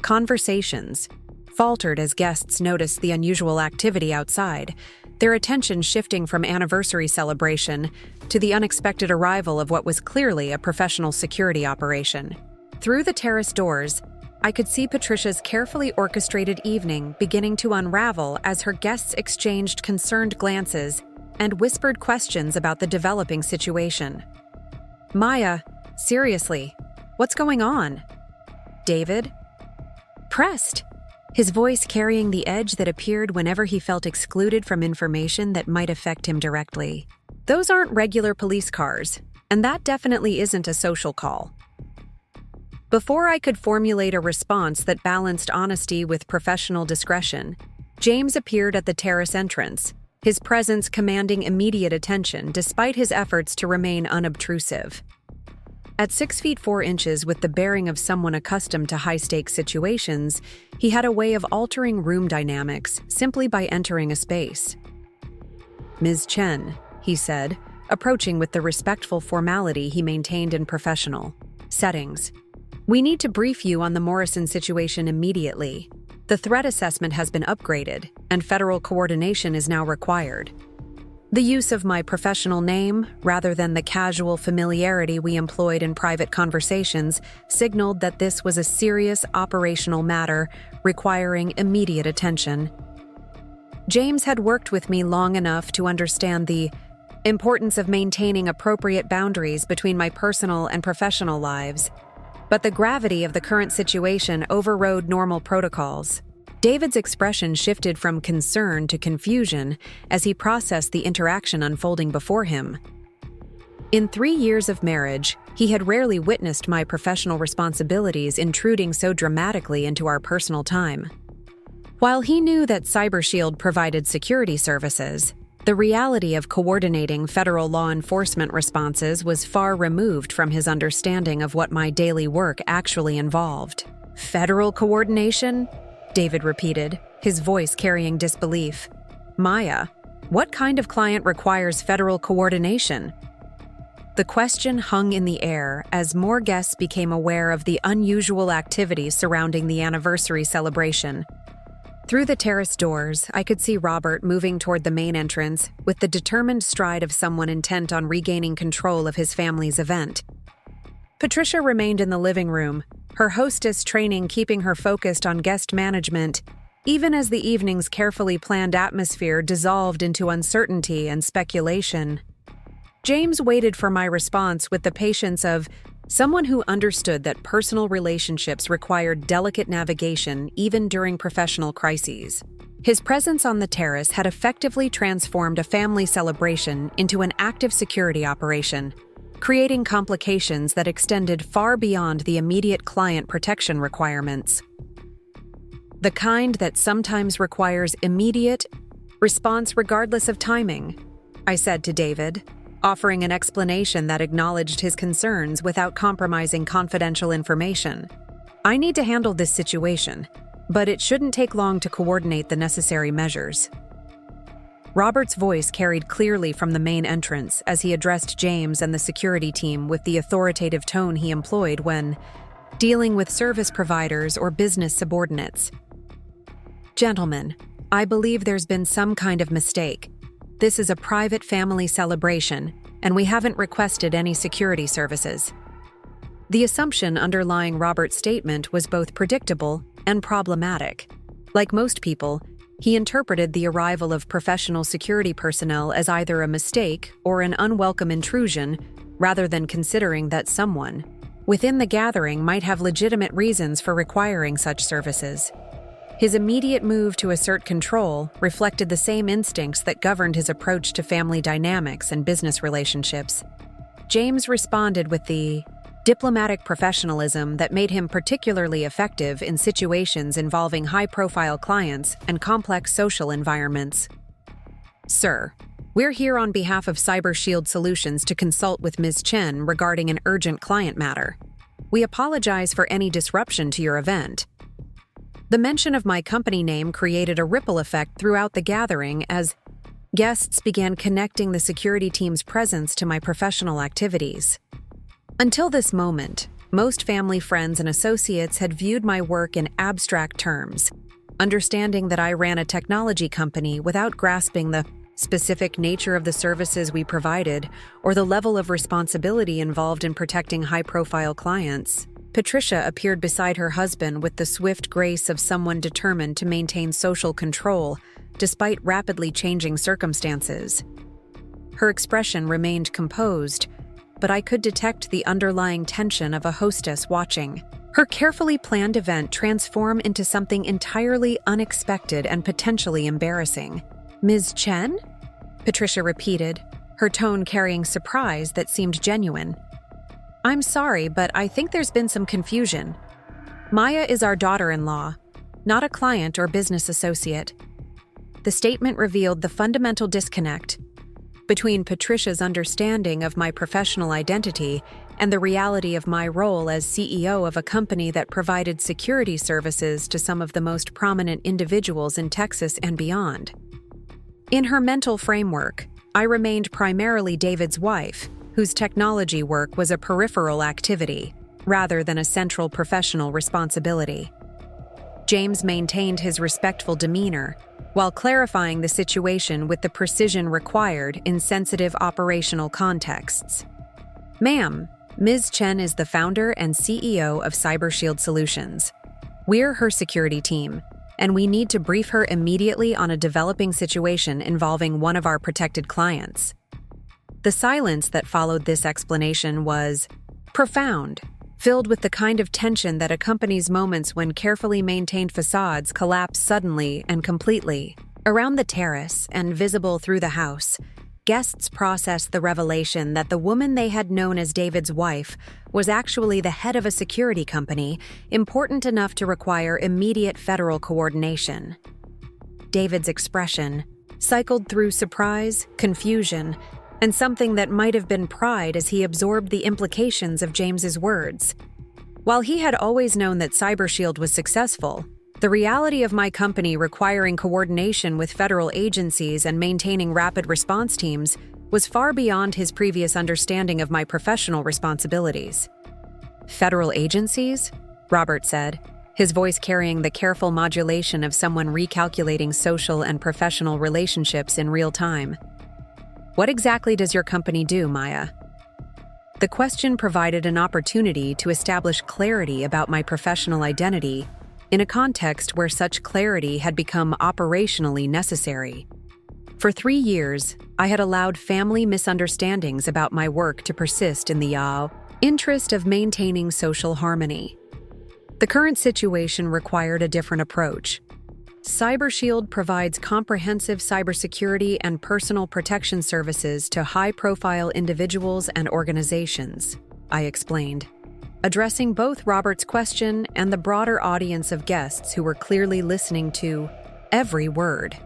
Conversations faltered as guests noticed the unusual activity outside, their attention shifting from anniversary celebration to the unexpected arrival of what was clearly a professional security operation. Through the terrace doors, I could see Patricia's carefully orchestrated evening beginning to unravel as her guests exchanged concerned glances and whispered questions about the developing situation. "Maya, seriously, what's going on?" David? Pressed, his voice carrying the edge that appeared whenever he felt excluded from information that might affect him directly. "Those aren't regular police cars, and that definitely isn't a social call." Before I could formulate a response that balanced honesty with professional discretion, James appeared at the terrace entrance, his presence commanding immediate attention despite his efforts to remain unobtrusive. At 6 feet 4 inches with the bearing of someone accustomed to high-stakes situations, he had a way of altering room dynamics simply by entering a space. "Ms. Chen," he said, approaching with the respectful formality he maintained in professional settings. "We need to brief you on the Morrison situation immediately. The threat assessment has been upgraded, and federal coordination is now required." The use of my professional name, rather than the casual familiarity we employed in private conversations, signaled that this was a serious operational matter requiring immediate attention. James had worked with me long enough to understand the importance of maintaining appropriate boundaries between my personal and professional lives, but the gravity of the current situation overrode normal protocols. David's expression shifted from concern to confusion as he processed the interaction unfolding before him. In 3 years of marriage, he had rarely witnessed my professional responsibilities intruding so dramatically into our personal time. While he knew that CyberShield provided security services, the reality of coordinating federal law enforcement responses was far removed from his understanding of what my daily work actually involved. "Federal coordination?" David repeated, his voice carrying disbelief. "Maya, what kind of client requires federal coordination?" The question hung in the air as more guests became aware of the unusual activity surrounding the anniversary celebration. Through the terrace doors, I could see Robert moving toward the main entrance with the determined stride of someone intent on regaining control of his family's event. Patricia remained in the living room, her hostess training keeping her focused on guest management, even as the evening's carefully planned atmosphere dissolved into uncertainty and speculation. James waited for my response with the patience of someone who understood that personal relationships required delicate navigation even during professional crises. His presence on the terrace had effectively transformed a family celebration into an active security operation, creating complications that extended far beyond the immediate client protection requirements. The kind that sometimes requires immediate response regardless of timing, I said to David, offering an explanation that acknowledged his concerns without compromising confidential information. "I need to handle this situation. but it shouldn't take long to coordinate the necessary measures. Robert's voice carried clearly from the main entrance as he addressed James and the security team with the authoritative tone he employed when dealing with service providers or business subordinates. "Gentlemen, I believe there's been some kind of mistake. This is a private family celebration, and we haven't requested any security services." The assumption underlying Robert's statement was both predictable and problematic. Like most people, he interpreted the arrival of professional security personnel as either a mistake or an unwelcome intrusion, rather than considering that someone within the gathering might have legitimate reasons for requiring such services. His immediate move to assert control reflected the same instincts that governed his approach to family dynamics and business relationships. James responded with the diplomatic professionalism that made him particularly effective in situations involving high-profile clients and complex social environments. "Sir, we're here on behalf of CyberShield Solutions to consult with Ms. Chen regarding an urgent client matter. We apologize for any disruption to your event." The mention of my company name created a ripple effect throughout the gathering as guests began connecting the security team's presence to my professional activities. Until this moment, most family friends and associates had viewed my work in abstract terms, understanding that I ran a technology company without grasping the specific nature of the services we provided or the level of responsibility involved in protecting high-profile clients. Patricia appeared beside her husband with the swift grace of someone determined to maintain social control despite rapidly changing circumstances. Her expression remained composed, but I could detect the underlying tension of a hostess watching her carefully planned event transform into something entirely unexpected and potentially embarrassing. "Ms. Chen?" Patricia repeated, her tone carrying surprise that seemed genuine. "I'm sorry, but I think there's been some confusion. Maya is our daughter-in-law, not a client or business associate." The statement revealed the fundamental disconnect between Patricia's understanding of my professional identity and the reality of my role as CEO of a company that provided security services to some of the most prominent individuals in Texas and beyond. In her mental framework, I remained primarily David's wife, whose technology work was a peripheral activity, rather than a central professional responsibility. James maintained his respectful demeanor, while clarifying the situation with the precision required in sensitive operational contexts. "Ma'am, Ms. Chen is the founder and CEO of CyberShield Solutions. We're her security team, and we need to brief her immediately on a developing situation involving one of our protected clients." The silence that followed this explanation was profound, filled with the kind of tension that accompanies moments when carefully maintained facades collapse suddenly and completely. Around the terrace and visible through the house, guests processed the revelation that the woman they had known as David's wife was actually the head of a security company important enough to require immediate federal coordination. David's expression cycled through surprise, confusion, and something that might have been pride as he absorbed the implications of James's words. While he had always known that CyberShield was successful, the reality of my company requiring coordination with federal agencies and maintaining rapid response teams was far beyond his previous understanding of my professional responsibilities. "Federal agencies?" Robert said, his voice carrying the careful modulation of someone recalculating social and professional relationships in real time. "What exactly does your company do, Maya?" The question provided an opportunity to establish clarity about my professional identity in a context where such clarity had become operationally necessary. For 3 years, I had allowed family misunderstandings about my work to persist in the interest of maintaining social harmony. The current situation required a different approach. CyberShield provides comprehensive cybersecurity and personal protection services to high-profile individuals and organizations, I explained, addressing both Robert's question and the broader audience of guests who were clearly listening to every word.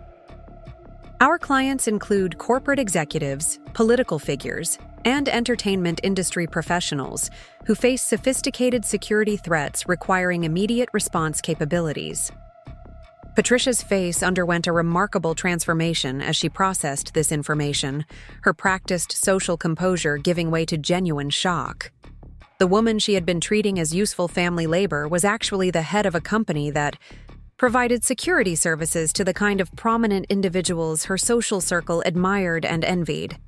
Our clients include corporate executives, political figures, and entertainment industry professionals who face sophisticated security threats requiring immediate response capabilities. Patricia's face underwent a remarkable transformation as she processed this information, her practiced social composure giving way to genuine shock. The woman she had been treating as useful family labor was actually the head of a company that provided security services to the kind of prominent individuals her social circle admired and envied.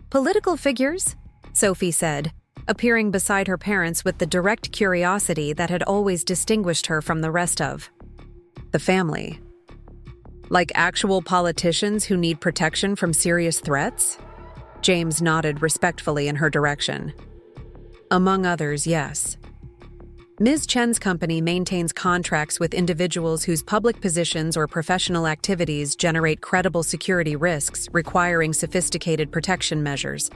"Political figures?" Sophie said, appearing beside her parents with the direct curiosity that had always distinguished her from the rest of the family. "Like actual politicians who need protection from serious threats?" James nodded respectfully in her direction. "Among others, yes. Ms. Chen's company maintains contracts with individuals whose public positions or professional activities generate credible security risks requiring sophisticated protection measures."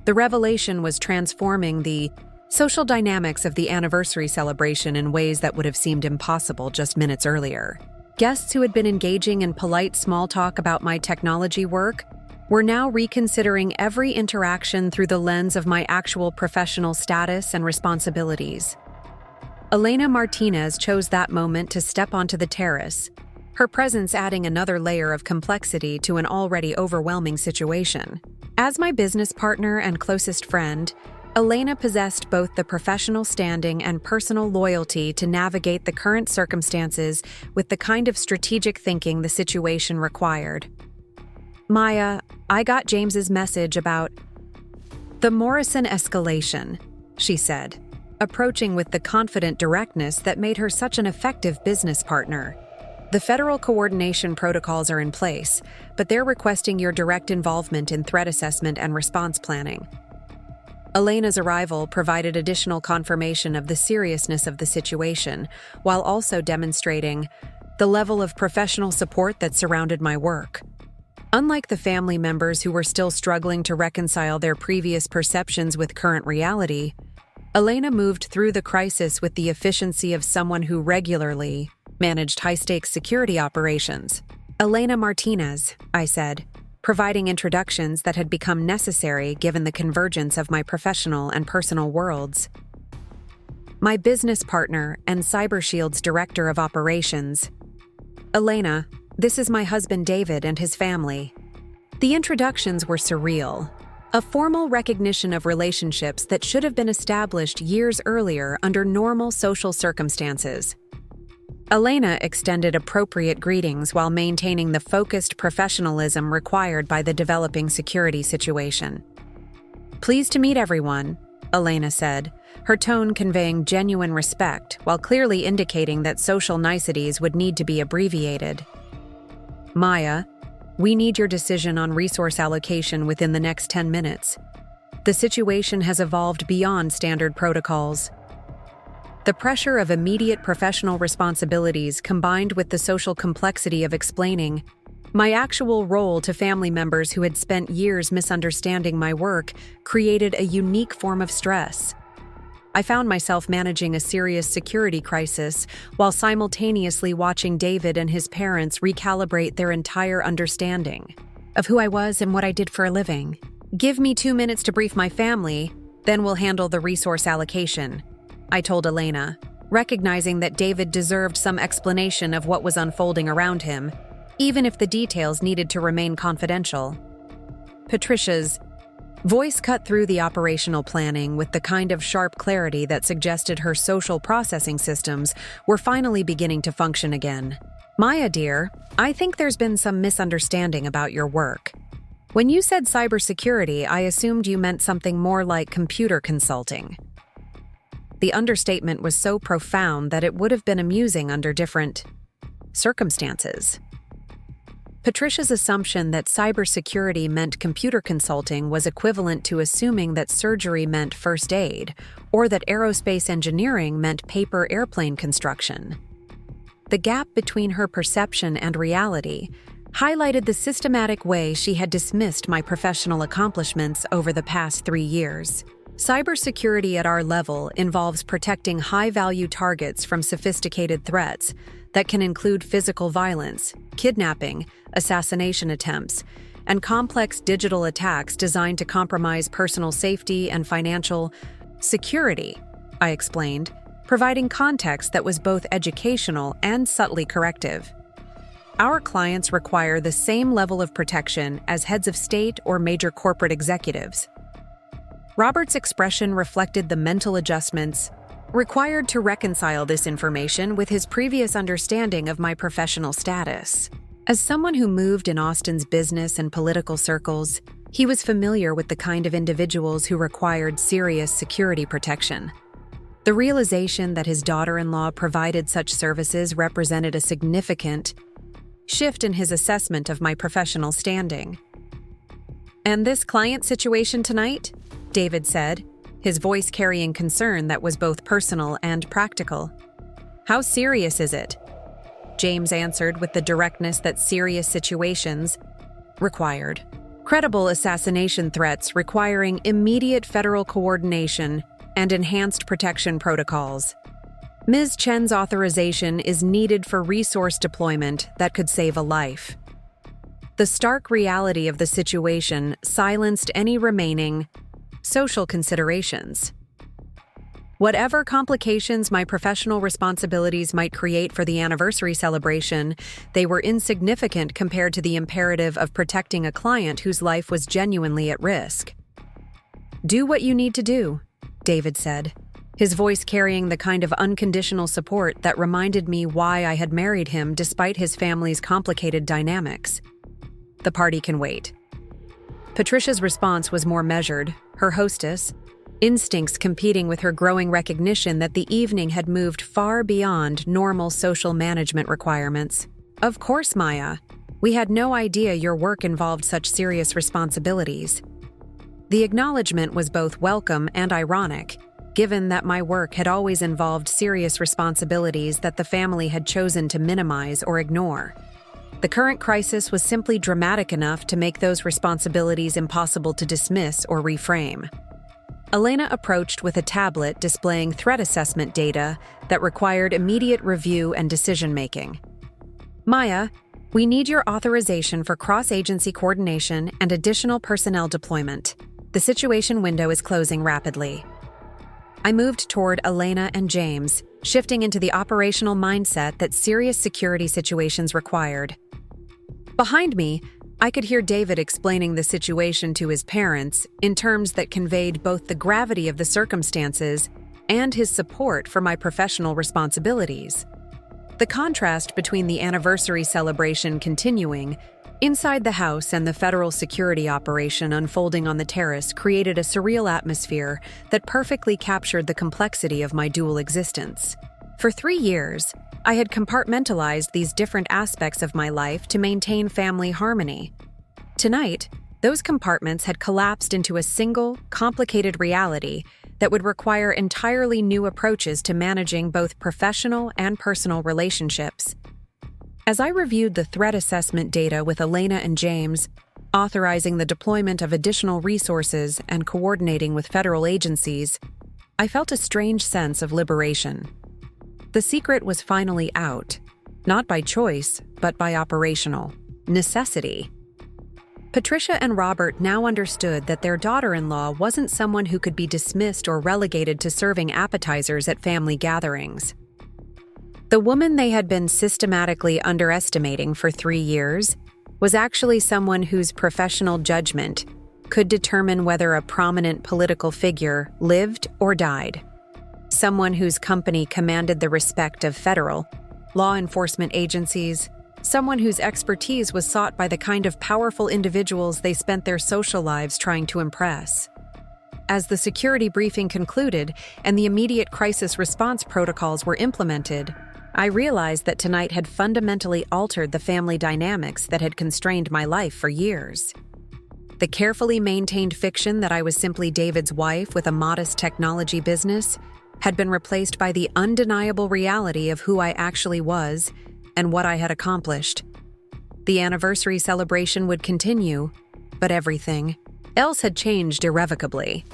The revelation was transforming the social dynamics of the anniversary celebration in ways that would have seemed impossible just minutes earlier. Guests who had been engaging in polite small talk about my technology work were now reconsidering every interaction through the lens of my actual professional status and responsibilities. Elena Martinez chose that moment to step onto the terrace, her presence adding another layer of complexity to an already overwhelming situation. As my business partner and closest friend, Elena possessed both the professional standing and personal loyalty to navigate the current circumstances with the kind of strategic thinking the situation required. "Maya, I got James's message about the Morrison escalation," she said, approaching with the confident directness that made her such an effective business partner. "The federal coordination protocols are in place, but they're requesting your direct involvement in threat assessment and response planning." Elena's arrival provided additional confirmation of the seriousness of the situation, while also demonstrating the level of professional support that surrounded my work. Unlike the family members who were still struggling to reconcile their previous perceptions with current reality, Elena moved through the crisis with the efficiency of someone who regularly managed high-stakes security operations. "Elena Martinez," I said, providing introductions that had become necessary given the convergence of my professional and personal worlds. "My business partner and CyberShield's director of operations. Elena, this is my husband David and his family." The introductions were surreal, a formal recognition of relationships that should have been established years earlier under normal social circumstances. Elena extended appropriate greetings while maintaining the focused professionalism required by the developing security situation. "Pleased to meet everyone," Elena said, her tone conveying genuine respect while clearly indicating that social niceties would need to be abbreviated. "Maya, we need your decision on resource allocation within the next 10 minutes. The situation has evolved beyond standard protocols." The pressure of immediate professional responsibilities combined with the social complexity of explaining my actual role to family members who had spent years misunderstanding my work created a unique form of stress. I found myself managing a serious security crisis while simultaneously watching David and his parents recalibrate their entire understanding of who I was and what I did for a living. "Give me 2 minutes to brief my family, then we'll handle the resource allocation," I told Elena, recognizing that David deserved some explanation of what was unfolding around him, even if the details needed to remain confidential. Patricia's voice cut through the operational planning with the kind of sharp clarity that suggested her social processing systems were finally beginning to function again. "Maya, dear, I think there's been some misunderstanding about your work. When you said cybersecurity, I assumed you meant something more like computer consulting." The understatement was so profound that it would have been amusing under different circumstances. Patricia's assumption that cybersecurity meant computer consulting was equivalent to assuming that surgery meant first aid, or that aerospace engineering meant paper airplane construction. The gap between her perception and reality highlighted the systematic way she had dismissed my professional accomplishments over the past 3 years. Cybersecurity at our level involves protecting high-value targets from sophisticated threats that can include physical violence, kidnapping, assassination attempts, and complex digital attacks designed to compromise personal safety and financial security, I explained, providing context that was both educational and subtly corrective. Our clients require the same level of protection as heads of state or major corporate executives. Robert's expression reflected the mental adjustments required to reconcile this information with his previous understanding of my professional status. As someone who moved in Austin's business and political circles, he was familiar with the kind of individuals who required serious security protection. The realization that his daughter-in-law provided such services represented a significant shift in his assessment of my professional standing. "And this client situation tonight?" David said, his voice carrying concern that was both personal and practical. "How serious is it?" James answered with the directness that serious situations required. Credible assassination threats requiring immediate federal coordination and enhanced protection protocols. Ms. Chen's authorization is needed for resource deployment that could save a life. The stark reality of the situation silenced any remaining social considerations. Whatever complications my professional responsibilities might create for the anniversary celebration, they were insignificant compared to the imperative of protecting a client whose life was genuinely at risk. "Do what you need to do," David said, his voice carrying the kind of unconditional support that reminded me why I had married him despite his family's complicated dynamics. "The party can wait." Patricia's response was more measured, her hostess, instincts competing with her growing recognition that the evening had moved far beyond normal social management requirements. "Of course, Maya. We had no idea your work involved such serious responsibilities." The acknowledgement was both welcome and ironic, given that my work had always involved serious responsibilities that the family had chosen to minimize or ignore. The current crisis was simply dramatic enough to make those responsibilities impossible to dismiss or reframe. Elena approached with a tablet displaying threat assessment data that required immediate review and decision-making. "Maya, we need your authorization for cross-agency coordination and additional personnel deployment. The situation window is closing rapidly." I moved toward Elena and James, shifting into the operational mindset that serious security situations required. Behind me, I could hear David explaining the situation to his parents in terms that conveyed both the gravity of the circumstances and his support for my professional responsibilities. The contrast between the anniversary celebration continuing inside the house and the federal security operation unfolding on the terrace created a surreal atmosphere that perfectly captured the complexity of my dual existence. For 3 years, I had compartmentalized these different aspects of my life to maintain family harmony. Tonight, those compartments had collapsed into a single, complicated reality that would require entirely new approaches to managing both professional and personal relationships. As I reviewed the threat assessment data with Elena and James, authorizing the deployment of additional resources and coordinating with federal agencies, I felt a strange sense of liberation. The secret was finally out, not by choice, but by operational necessity. Patricia and Robert now understood that their daughter-in-law wasn't someone who could be dismissed or relegated to serving appetizers at family gatherings. The woman they had been systematically underestimating for 3 years was actually someone whose professional judgment could determine whether a prominent political figure lived or died. Someone whose company commanded the respect of federal law enforcement agencies, someone whose expertise was sought by the kind of powerful individuals they spent their social lives trying to impress. As the security briefing concluded and the immediate crisis response protocols were implemented, I realized that tonight had fundamentally altered the family dynamics that had constrained my life for years. The carefully maintained fiction that I was simply David's wife with a modest technology business had been replaced by the undeniable reality of who I actually was and what I had accomplished. The anniversary celebration would continue, but everything else had changed irrevocably.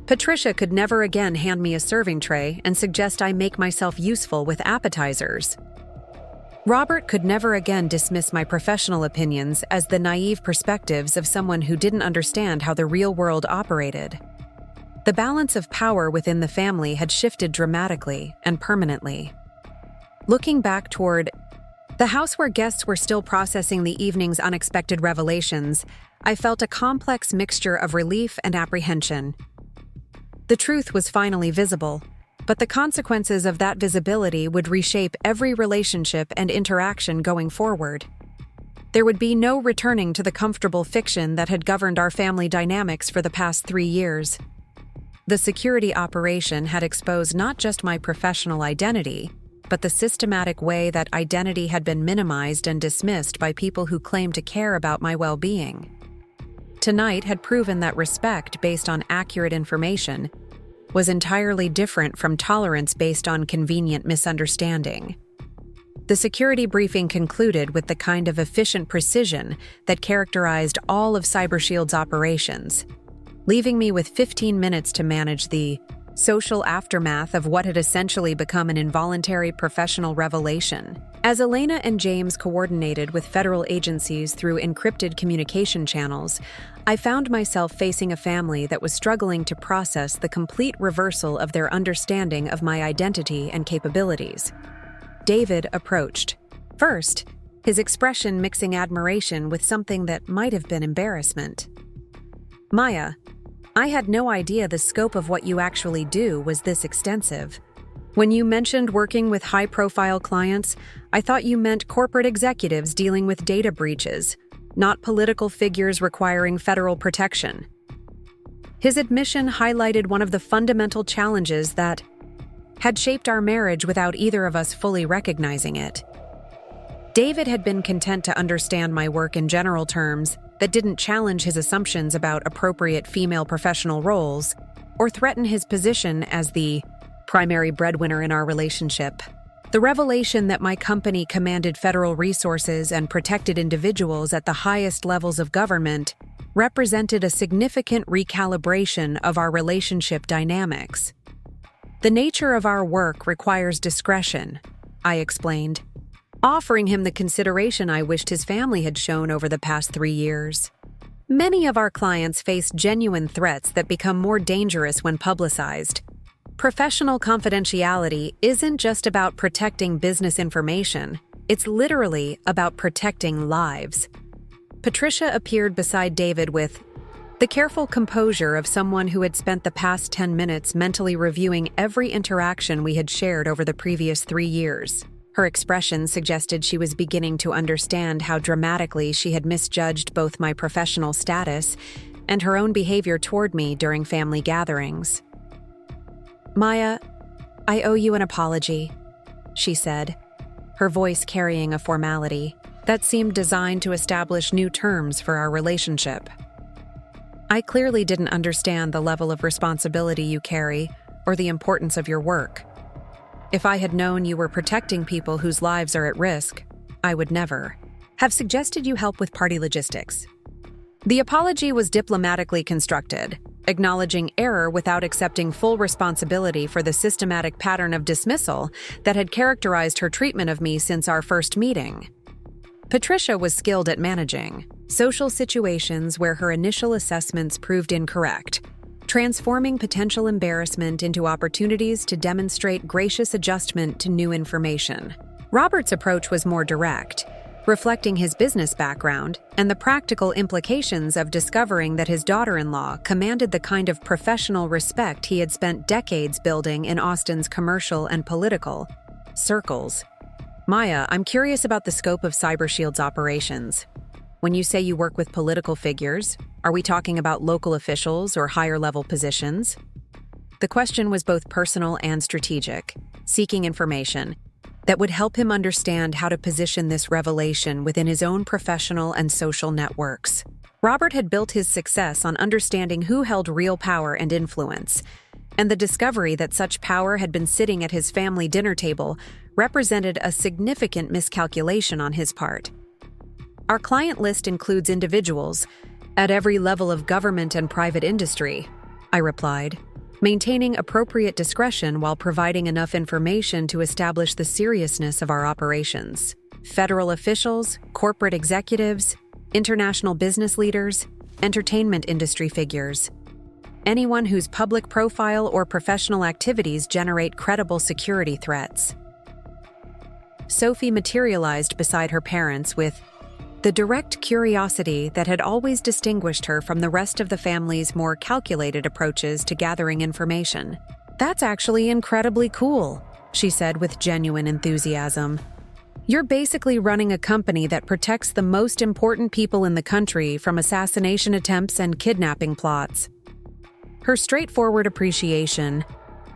Patricia could never again hand me a serving tray and suggest I make myself useful with appetizers. Robert could never again dismiss my professional opinions as the naive perspectives of someone who didn't understand how the real world operated. The balance of power within the family had shifted dramatically and permanently. Looking back toward The house where guests were still processing the evening's unexpected revelations, I felt a complex mixture of relief and apprehension. The truth was finally visible, but the consequences of that visibility would reshape every relationship and interaction going forward. There would be no returning to the comfortable fiction that had governed our family dynamics for the past 3 years. The security operation had exposed not just my professional identity, but the systematic way that identity had been minimized and dismissed by people who claimed to care about my well-being. Tonight had proven that respect based on accurate information was entirely different from tolerance based on convenient misunderstanding. The security briefing concluded with the kind of efficient precision that characterized all of CyberShield's operations, leaving me with 15 minutes to manage the social aftermath of what had essentially become an involuntary professional revelation. As Elena and James coordinated with federal agencies through encrypted communication channels, I found myself facing a family that was struggling to process the complete reversal of their understanding of my identity and capabilities. David approached. First, his expression mixing admiration with something that might have been embarrassment. "Maya, I had no idea the scope of what you actually do was this extensive. When you mentioned working with high-profile clients, I thought you meant corporate executives dealing with data breaches, not political figures requiring federal protection." His admission highlighted one of the fundamental challenges that had shaped our marriage without either of us fully recognizing it. David had been content to understand my work in general terms that didn't challenge his assumptions about appropriate female professional roles or threaten his position as the primary breadwinner in our relationship. The revelation that my company commanded federal resources and protected individuals at the highest levels of government represented a significant recalibration of our relationship dynamics. "The nature of our work requires discretion," I explained, offering him the consideration I wished his family had shown over the past 3 years. Many of our clients face genuine threats that become more dangerous when publicized. Professional confidentiality isn't just about protecting business information, it's literally about protecting lives. Patricia appeared beside David with the careful composure of someone who had spent the past 10 minutes mentally reviewing every interaction we had shared over the previous 3 years. Her expression suggested she was beginning to understand how dramatically she had misjudged both my professional status and her own behavior toward me during family gatherings. "Maya, I owe you an apology," she said, her voice carrying a formality that seemed designed to establish new terms for our relationship. "I clearly didn't understand the level of responsibility you carry or the importance of your work. If I had known you were protecting people whose lives are at risk, I would never have suggested you help with party logistics." The apology was diplomatically constructed, acknowledging error without accepting full responsibility for the systematic pattern of dismissal that had characterized her treatment of me since our first meeting. Patricia was skilled at managing social situations where her initial assessments proved incorrect, transforming potential embarrassment into opportunities to demonstrate gracious adjustment to new information. Robert's approach was more direct, reflecting his business background and the practical implications of discovering that his daughter-in-law commanded the kind of professional respect he had spent decades building in Austin's commercial and political circles. "Maya, I'm curious about the scope of CyberShield's operations. When you say you work with political figures, are we talking about local officials or higher-level positions?" The question was both personal and strategic, seeking information that would help him understand how to position this revelation within his own professional and social networks. Robert had built his success on understanding who held real power and influence, and the discovery that such power had been sitting at his family dinner table represented a significant miscalculation on his part. "Our client list includes individuals at every level of government and private industry," I replied, maintaining appropriate discretion while providing enough information to establish the seriousness of our operations. "Federal officials, corporate executives, international business leaders, entertainment industry figures. Anyone whose public profile or professional activities generate credible security threats." Sophie materialized beside her parents with the direct curiosity that had always distinguished her from the rest of the family's more calculated approaches to gathering information. "That's actually incredibly cool," she said with genuine enthusiasm. "You're basically running a company that protects the most important people in the country from assassination attempts and kidnapping plots." Her straightforward appreciation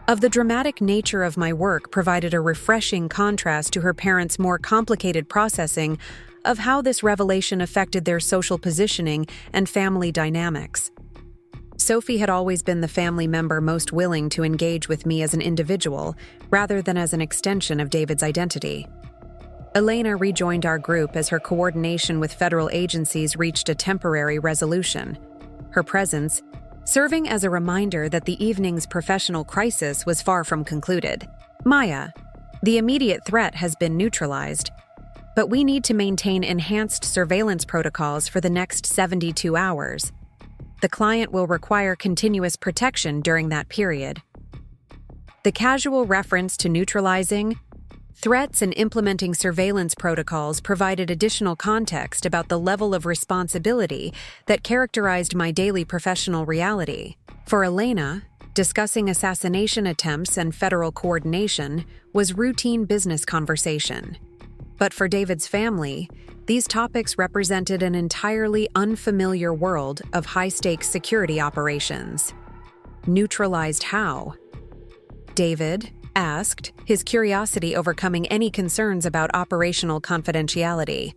of the dramatic nature of my work provided a refreshing contrast to her parents' more complicated processing of how this revelation affected their social positioning and family dynamics. Sophie had always been the family member most willing to engage with me as an individual, rather than as an extension of David's identity. Elena rejoined our group as her coordination with federal agencies reached a temporary resolution. Her presence, serving as a reminder that the evening's professional crisis was far from concluded. "Maya, the immediate threat has been neutralized, but we need to maintain enhanced surveillance protocols for the next 72 hours. The client will require continuous protection during that period." The casual reference to neutralizing threats and implementing surveillance protocols provided additional context about the level of responsibility that characterized my daily professional reality. For Elena, discussing assassination attempts and federal coordination was routine business conversation. But for David's family, these topics represented an entirely unfamiliar world of high-stakes security operations. "Neutralized how?" David asked, his curiosity overcoming any concerns about operational confidentiality.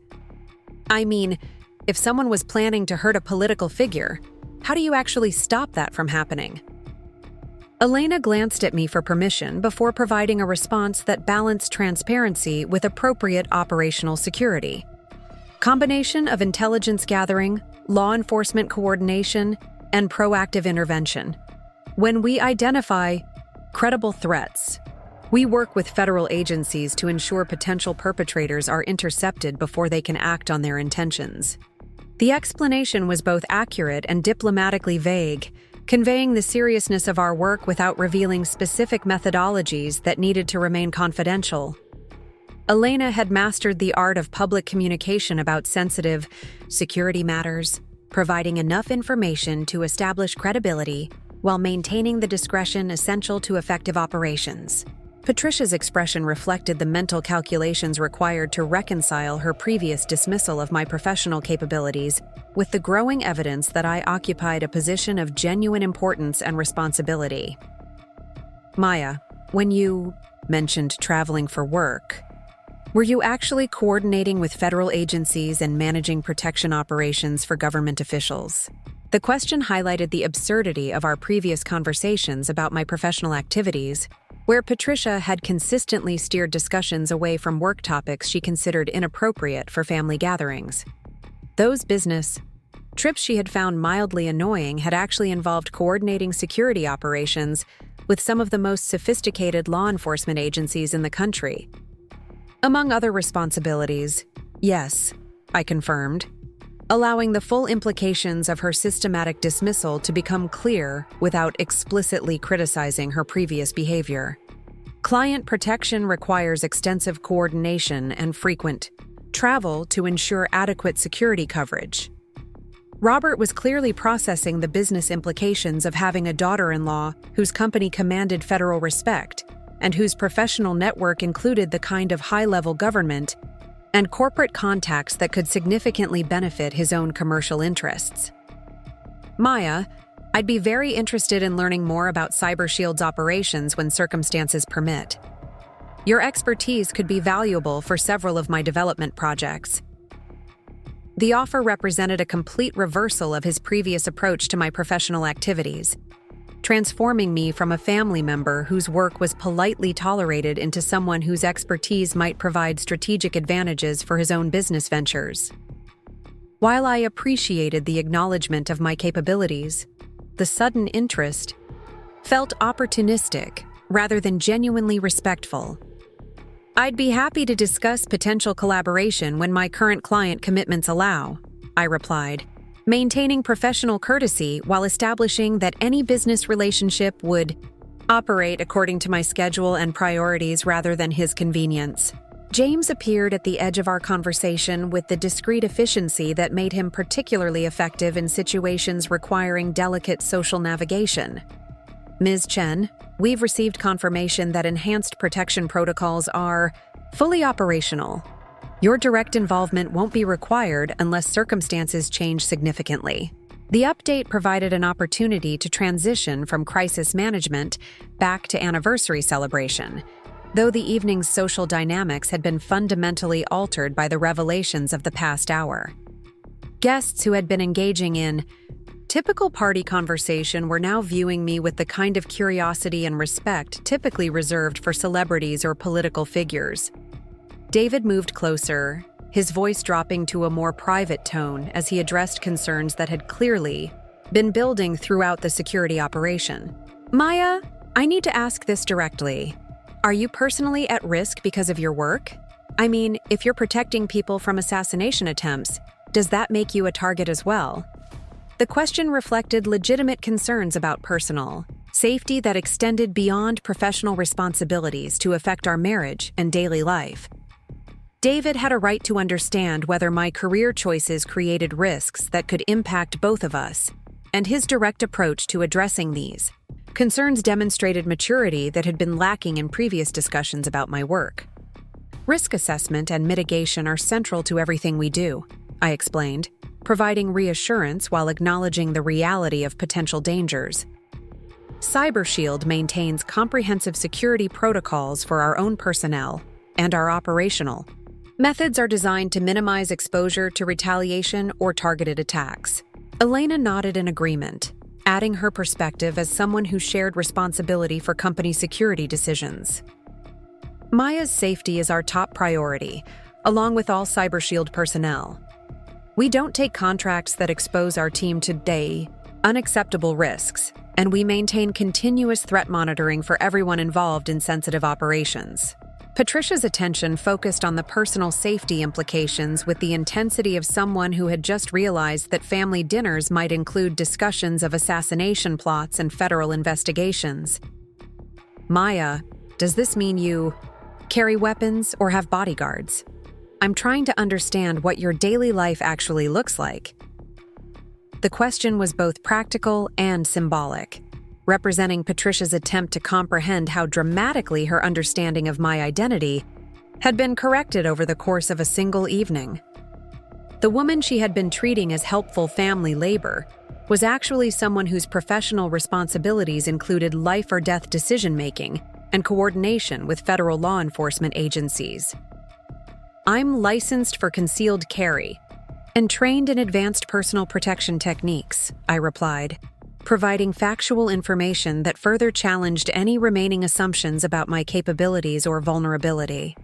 "I mean, if someone was planning to hurt a political figure, how do you actually stop that from happening?" Elena glanced at me for permission before providing a response that balanced transparency with appropriate operational security. Combination of intelligence gathering, law enforcement coordination, and proactive intervention. When we identify credible threats, we work with federal agencies to ensure potential perpetrators are intercepted before they can act on their intentions. The explanation was both accurate and diplomatically vague, conveying the seriousness of our work without revealing specific methodologies that needed to remain confidential. Elena had mastered the art of public communication about sensitive security matters, providing enough information to establish credibility while maintaining the discretion essential to effective operations. Patricia's expression reflected the mental calculations required to reconcile her previous dismissal of my professional capabilities with the growing evidence that I occupied a position of genuine importance and responsibility. "Maya, when you mentioned traveling for work, were you actually coordinating with federal agencies and managing protection operations for government officials?" The question highlighted the absurdity of our previous conversations about my professional activities, where Patricia had consistently steered discussions away from work topics she considered inappropriate for family gatherings. Those business trips she had found mildly annoying had actually involved coordinating security operations with some of the most sophisticated law enforcement agencies in the country. Among other responsibilities, yes, I confirmed, allowing the full implications of her systematic dismissal to become clear without explicitly criticizing her previous behavior. Client protection requires extensive coordination and frequent travel to ensure adequate security coverage. Robert was clearly processing the business implications of having a daughter-in-law whose company commanded federal respect and whose professional network included the kind of high-level government and corporate contacts that could significantly benefit his own commercial interests. "Maya, I'd be very interested in learning more about CyberShield's operations when circumstances permit. Your expertise could be valuable for several of my development projects." The offer represented a complete reversal of his previous approach to my professional activities, transforming me from a family member whose work was politely tolerated into someone whose expertise might provide strategic advantages for his own business ventures. While I appreciated the acknowledgement of my capabilities, the sudden interest felt opportunistic rather than genuinely respectful. "I'd be happy to discuss potential collaboration when my current client commitments allow," I replied, maintaining professional courtesy while establishing that any business relationship would operate according to my schedule and priorities rather than his convenience. James appeared at the edge of our conversation with the discreet efficiency that made him particularly effective in situations requiring delicate social navigation. Ms. Chen, we've received confirmation that enhanced protection protocols are fully operational. Your direct involvement won't be required unless circumstances change significantly. The update provided an opportunity to transition from crisis management back to anniversary celebration, though the evening's social dynamics had been fundamentally altered by the revelations of the past hour. Guests who had been engaging in typical party conversation were now viewing me with the kind of curiosity and respect typically reserved for celebrities or political figures. David moved closer, his voice dropping to a more private tone as he addressed concerns that had clearly been building throughout the security operation. Maya, I need to ask this directly. Are you personally at risk because of your work? I mean, if you're protecting people from assassination attempts, does that make you a target as well? The question reflected legitimate concerns about personal safety that extended beyond professional responsibilities to affect our marriage and daily life. David had a right to understand whether my career choices created risks that could impact both of us, and his direct approach to addressing these concerns demonstrated maturity that had been lacking in previous discussions about my work. Risk assessment and mitigation are central to everything we do, I explained, providing reassurance while acknowledging the reality of potential dangers. CyberShield maintains comprehensive security protocols for our own personnel and our operational methods are designed to minimize exposure to retaliation or targeted attacks. Elena nodded in agreement, adding her perspective as someone who shared responsibility for company security decisions. Maya's safety is our top priority, along with all CyberShield personnel. We don't take contracts that expose our team to unacceptable risks, and we maintain continuous threat monitoring for everyone involved in sensitive operations. Patricia's attention focused on the personal safety implications with the intensity of someone who had just realized that family dinners might include discussions of assassination plots and federal investigations. Maya, does this mean you carry weapons or have bodyguards? I'm trying to understand what your daily life actually looks like. The question was both practical and symbolic, representing Patricia's attempt to comprehend how dramatically her understanding of my identity had been corrected over the course of a single evening. The woman she had been treating as helpful family labor was actually someone whose professional responsibilities included life-or-death decision-making and coordination with federal law enforcement agencies. I'm licensed for concealed carry and trained in advanced personal protection techniques, I replied, providing factual information that further challenged any remaining assumptions about my capabilities or vulnerability.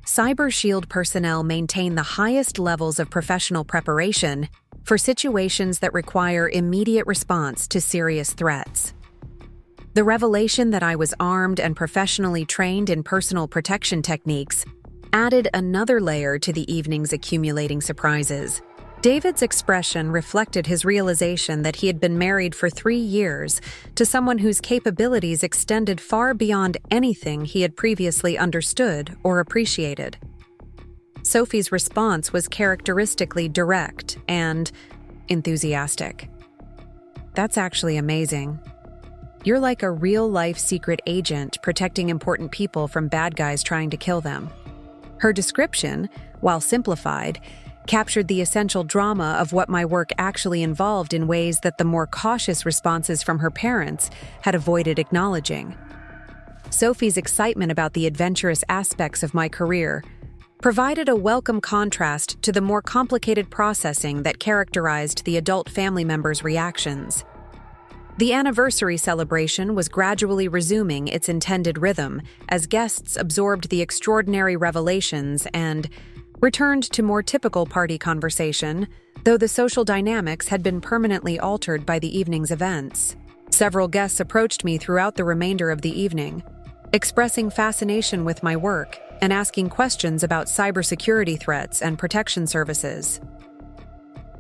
CyberShield personnel maintain the highest levels of professional preparation for situations that require immediate response to serious threats. The revelation that I was armed and professionally trained in personal protection techniques added another layer to the evening's accumulating surprises. David's expression reflected his realization that he had been married for 3 years to someone whose capabilities extended far beyond anything he had previously understood or appreciated. Sophie's response was characteristically direct and enthusiastic. That's actually amazing. You're like a real-life secret agent protecting important people from bad guys trying to kill them. Her description, while simplified, captured the essential drama of what my work actually involved in ways that the more cautious responses from her parents had avoided acknowledging. Sophie's excitement about the adventurous aspects of my career provided a welcome contrast to the more complicated processing that characterized the adult family members' reactions. The anniversary celebration was gradually resuming its intended rhythm as guests absorbed the extraordinary revelations and returned to more typical party conversation, though the social dynamics had been permanently altered by the evening's events. Several guests approached me throughout the remainder of the evening, expressing fascination with my work and asking questions about cybersecurity threats and protection services.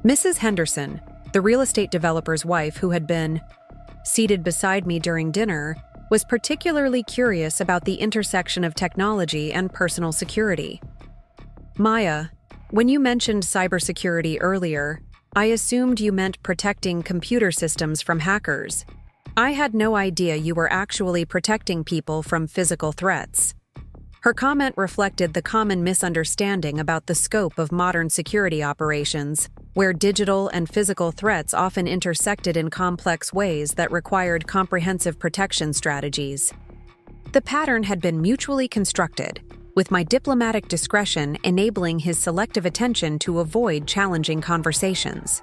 Mrs. Henderson, the real estate developer's wife who had been seated beside me during dinner, was particularly curious about the intersection of technology and personal security. Maya, when you mentioned cybersecurity earlier, I assumed you meant protecting computer systems from hackers. I had no idea you were actually protecting people from physical threats. Her comment reflected the common misunderstanding about the scope of modern security operations, where digital and physical threats often intersected in complex ways that required comprehensive protection strategies. The pattern had been mutually constructed, with my diplomatic discretion enabling his selective attention to avoid challenging conversations.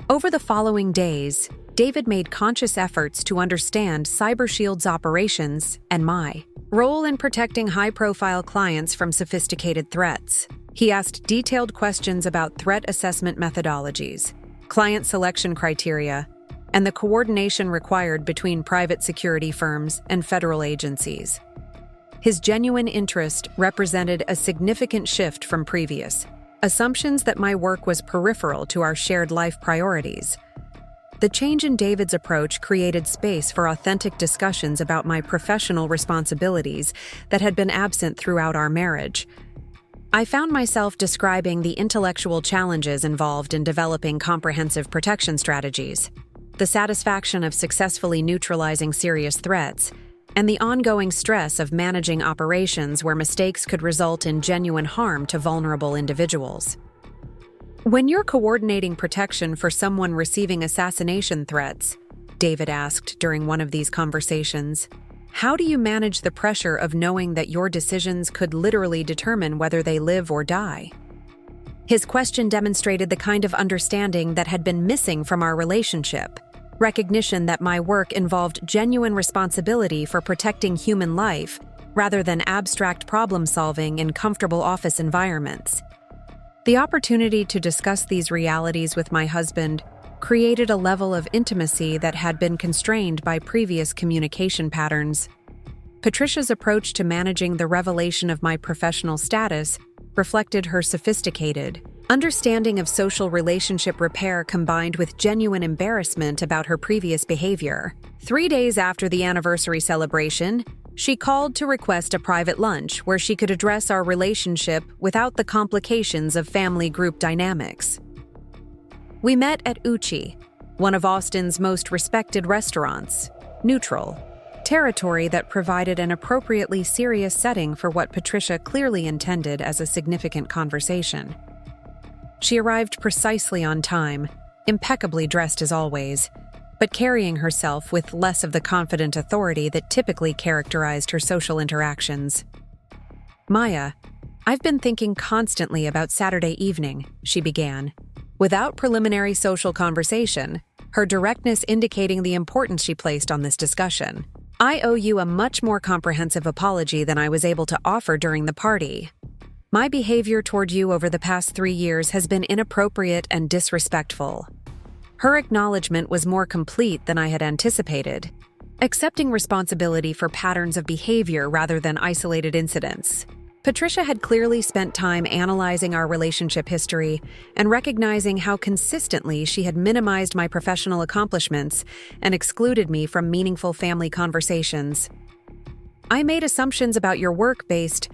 Over the following days, David made conscious efforts to understand CyberShield's operations and my role in protecting high-profile clients from sophisticated threats. He asked detailed questions about threat assessment methodologies, client selection criteria, and the coordination required between private security firms and federal agencies. His genuine interest represented a significant shift from previous assumptions that my work was peripheral to our shared life priorities. The change in David's approach created space for authentic discussions about my professional responsibilities that had been absent throughout our marriage. I found myself describing the intellectual challenges involved in developing comprehensive protection strategies, the satisfaction of successfully neutralizing serious threats, and the ongoing stress of managing operations where mistakes could result in genuine harm to vulnerable individuals. When you're coordinating protection for someone receiving assassination threats, David asked during one of these conversations, how do you manage the pressure of knowing that your decisions could literally determine whether they live or die? His question demonstrated the kind of understanding that had been missing from our relationship, recognition that my work involved genuine responsibility for protecting human life rather than abstract problem-solving in comfortable office environments. The opportunity to discuss these realities with my husband created a level of intimacy that had been constrained by previous communication patterns. Patricia's approach to managing the revelation of my professional status reflected her sophisticated understanding of social relationship repair combined with genuine embarrassment about her previous behavior. 3 days after the anniversary celebration, she called to request a private lunch where she could address our relationship without the complications of family group dynamics. We met at Uchi, one of Austin's most respected restaurants, neutral, territory that provided an appropriately serious setting for what Patricia clearly intended as a significant conversation. She arrived precisely on time, impeccably dressed as always, but carrying herself with less of the confident authority that typically characterized her social interactions. Maya, I've been thinking constantly about Saturday evening, she began, without preliminary social conversation, her directness indicating the importance she placed on this discussion. I owe you a much more comprehensive apology than I was able to offer during the party. My behavior toward you over the past 3 years has been inappropriate and disrespectful. Her acknowledgement was more complete than I had anticipated, accepting responsibility for patterns of behavior rather than isolated incidents. Patricia had clearly spent time analyzing our relationship history and recognizing how consistently she had minimized my professional accomplishments and excluded me from meaningful family conversations. I made assumptions about your work based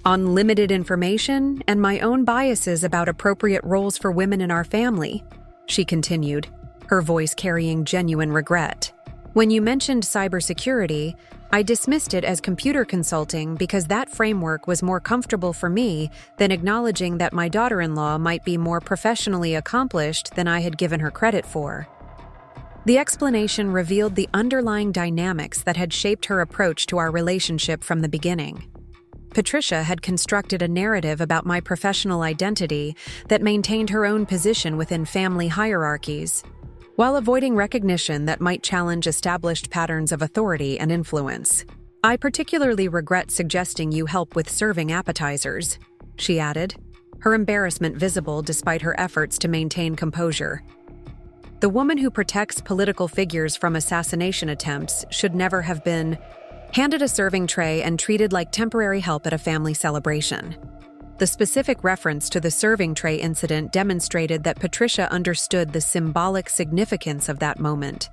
on limited information and my own biases about appropriate roles for women in our family, she continued, her voice carrying genuine regret. When you mentioned cybersecurity, I dismissed it as computer consulting because that framework was more comfortable for me than acknowledging that my daughter-in-law might be more professionally accomplished than I had given her credit for. The explanation revealed the underlying dynamics that had shaped her approach to our relationship from the beginning. Patricia had constructed a narrative about my professional identity that maintained her own position within family hierarchies, while avoiding recognition that might challenge established patterns of authority and influence. I particularly regret suggesting you help with serving appetizers, she added, her embarrassment visible despite her efforts to maintain composure. The woman who protects political figures from assassination attempts should never have been handed a serving tray and treated like temporary help at a family celebration. The specific reference to the serving tray incident demonstrated that Patricia understood the symbolic significance of that moment.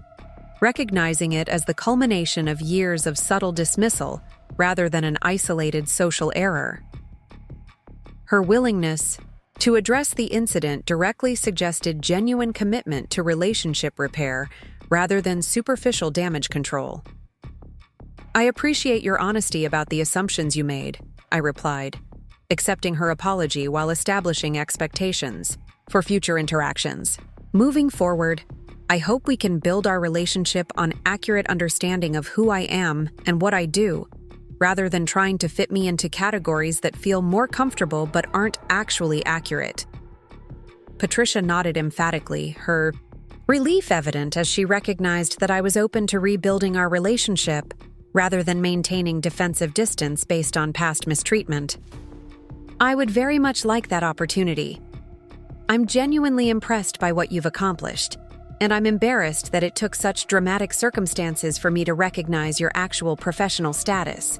recognizing it as the culmination of years of subtle dismissal rather than an isolated social error. Her willingness to address the incident directly suggested genuine commitment to relationship repair rather than superficial damage control. "I appreciate your honesty about the assumptions you made," I replied, accepting her apology while establishing expectations for future interactions. "Moving forward, I hope we can build our relationship on accurate understanding of who I am and what I do, rather than trying to fit me into categories that feel more comfortable but aren't actually accurate." Patricia nodded emphatically, her relief evident as she recognized that I was open to rebuilding our relationship rather than maintaining defensive distance based on past mistreatment. "I would very much like that opportunity. I'm genuinely impressed by what you've accomplished, and I'm embarrassed that it took such dramatic circumstances for me to recognize your actual professional status."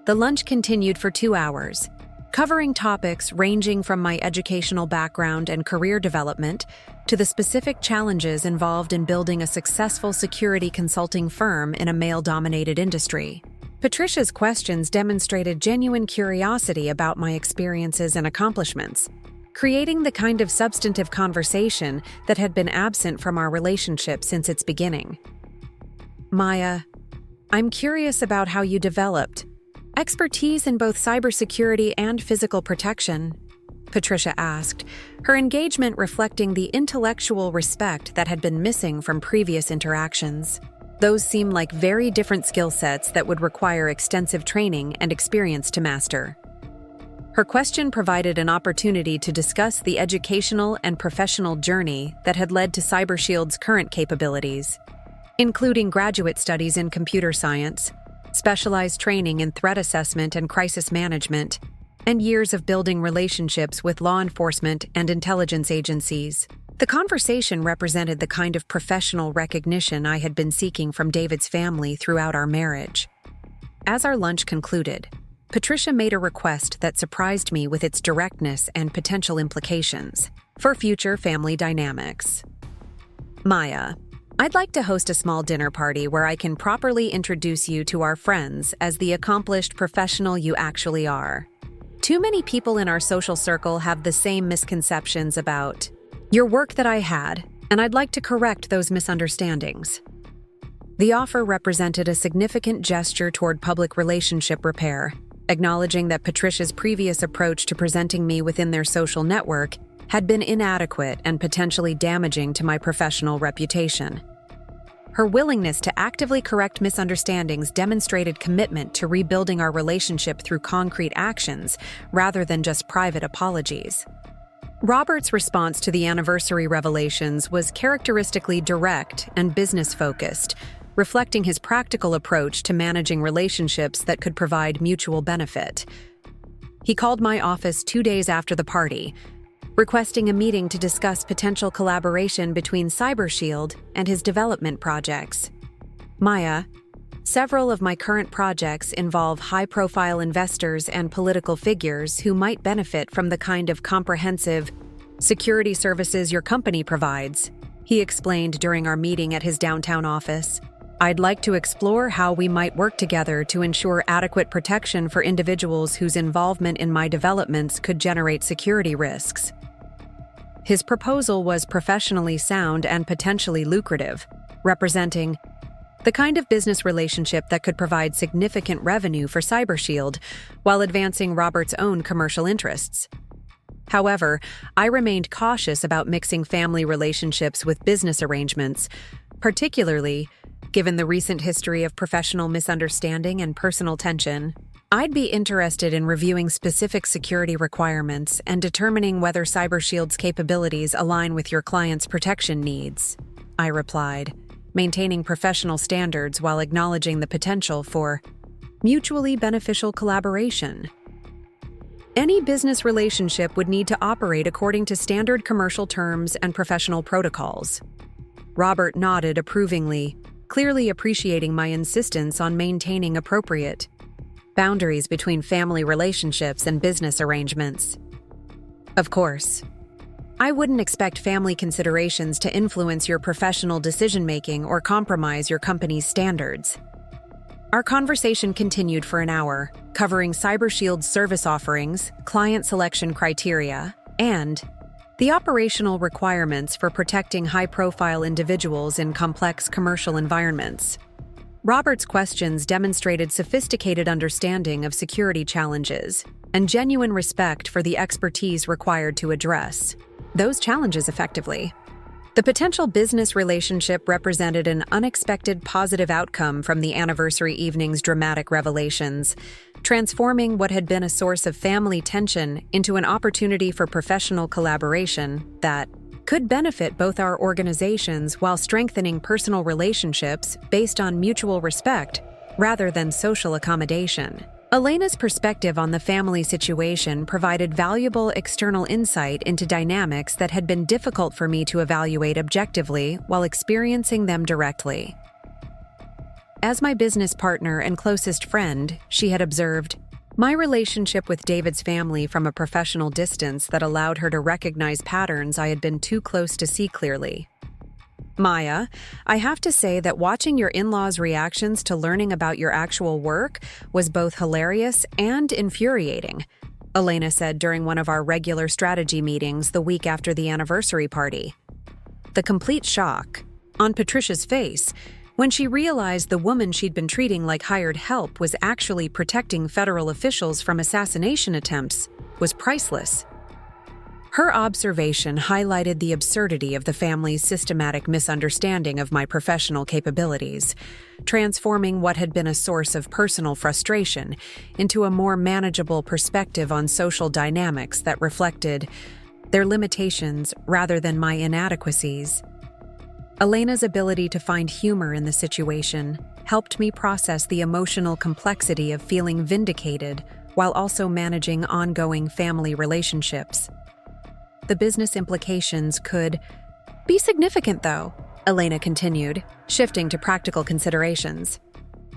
The lunch continued for 2 hours, covering topics ranging from my educational background and career development to the specific challenges involved in building a successful security consulting firm in a male-dominated industry. Patricia's questions demonstrated genuine curiosity about my experiences and accomplishments, creating the kind of substantive conversation that had been absent from our relationship since its beginning. "Maya, I'm curious about how you developed expertise in both cybersecurity and physical protection," Patricia asked, her engagement reflecting the intellectual respect that had been missing from previous interactions. Those seem like very different skill sets that would require extensive training and experience to master. Her question provided an opportunity to discuss the educational and professional journey that had led to CyberShield's current capabilities, including graduate studies in computer science, specialized training in threat assessment and crisis management, and years of building relationships with law enforcement and intelligence agencies. The conversation represented the kind of professional recognition I had been seeking from David's family throughout our marriage. As our lunch concluded, Patricia made a request that surprised me with its directness and potential implications for future family dynamics. "Maya, I'd like to host a small dinner party where I can properly introduce you to our friends as the accomplished professional you actually are. Too many people in our social circle have the same misconceptions about your work that I had, and I'd like to correct those misunderstandings." The offer represented a significant gesture toward public relationship repair, acknowledging that Patricia's previous approach to presenting me within their social network had been inadequate and potentially damaging to my professional reputation. Her willingness to actively correct misunderstandings demonstrated commitment to rebuilding our relationship through concrete actions rather than just private apologies. Robert's response to the anniversary revelations was characteristically direct and business-focused, reflecting his practical approach to managing relationships that could provide mutual benefit. He called my office 2 days after the party, requesting a meeting to discuss potential collaboration between CyberShield and his development projects. "Maya, several of my current projects involve high-profile investors and political figures who might benefit from the kind of comprehensive security services your company provides," he explained during our meeting at his downtown office. "I'd like to explore how we might work together to ensure adequate protection for individuals whose involvement in my developments could generate security risks." His proposal was professionally sound and potentially lucrative, representing the kind of business relationship that could provide significant revenue for CyberShield while advancing Robert's own commercial interests. However, I remained cautious about mixing family relationships with business arrangements, particularly given the recent history of professional misunderstanding and personal tension. "I'd be interested in reviewing specific security requirements and determining whether CyberShield's capabilities align with your client's protection needs," I replied, maintaining professional standards while acknowledging the potential for mutually beneficial collaboration. Any business relationship would need to operate according to standard commercial terms and professional protocols. Robert nodded approvingly, clearly appreciating my insistence on maintaining appropriate boundaries between family relationships and business arrangements. "Of course. I wouldn't expect family considerations to influence your professional decision-making or compromise your company's standards. Our conversation continued for an hour, covering CyberShield's service offerings, client selection criteria, and the operational requirements for protecting high-profile individuals in complex commercial environments. Robert's questions demonstrated sophisticated understanding of security challenges and genuine respect for the expertise required to address those challenges effectively. The potential business relationship represented an unexpected positive outcome from the anniversary evening's dramatic revelations, transforming what had been a source of family tension into an opportunity for professional collaboration that could benefit both our organizations while strengthening personal relationships based on mutual respect rather than social accommodation. Elena's perspective on the family situation provided valuable external insight into dynamics that had been difficult for me to evaluate objectively while experiencing them directly. As my business partner and closest friend, she had observed my relationship with David's family from a professional distance that allowed her to recognize patterns I had been too close to see clearly. Maya, I have to say that watching your in-laws' reactions to learning about your actual work was both hilarious and infuriating, Elena said during one of our regular strategy meetings the week after the anniversary party. The complete shock on Patricia's face when she realized the woman she'd been treating like hired help was actually protecting federal officials from assassination attempts was priceless. Her observation highlighted the absurdity of the family's systematic misunderstanding of my professional capabilities, transforming what had been a source of personal frustration into a more manageable perspective on social dynamics that reflected their limitations rather than my inadequacies. Elena's ability to find humor in the situation helped me process the emotional complexity of feeling vindicated while also managing ongoing family relationships. The business implications could be significant, though, Elena continued, shifting to practical considerations.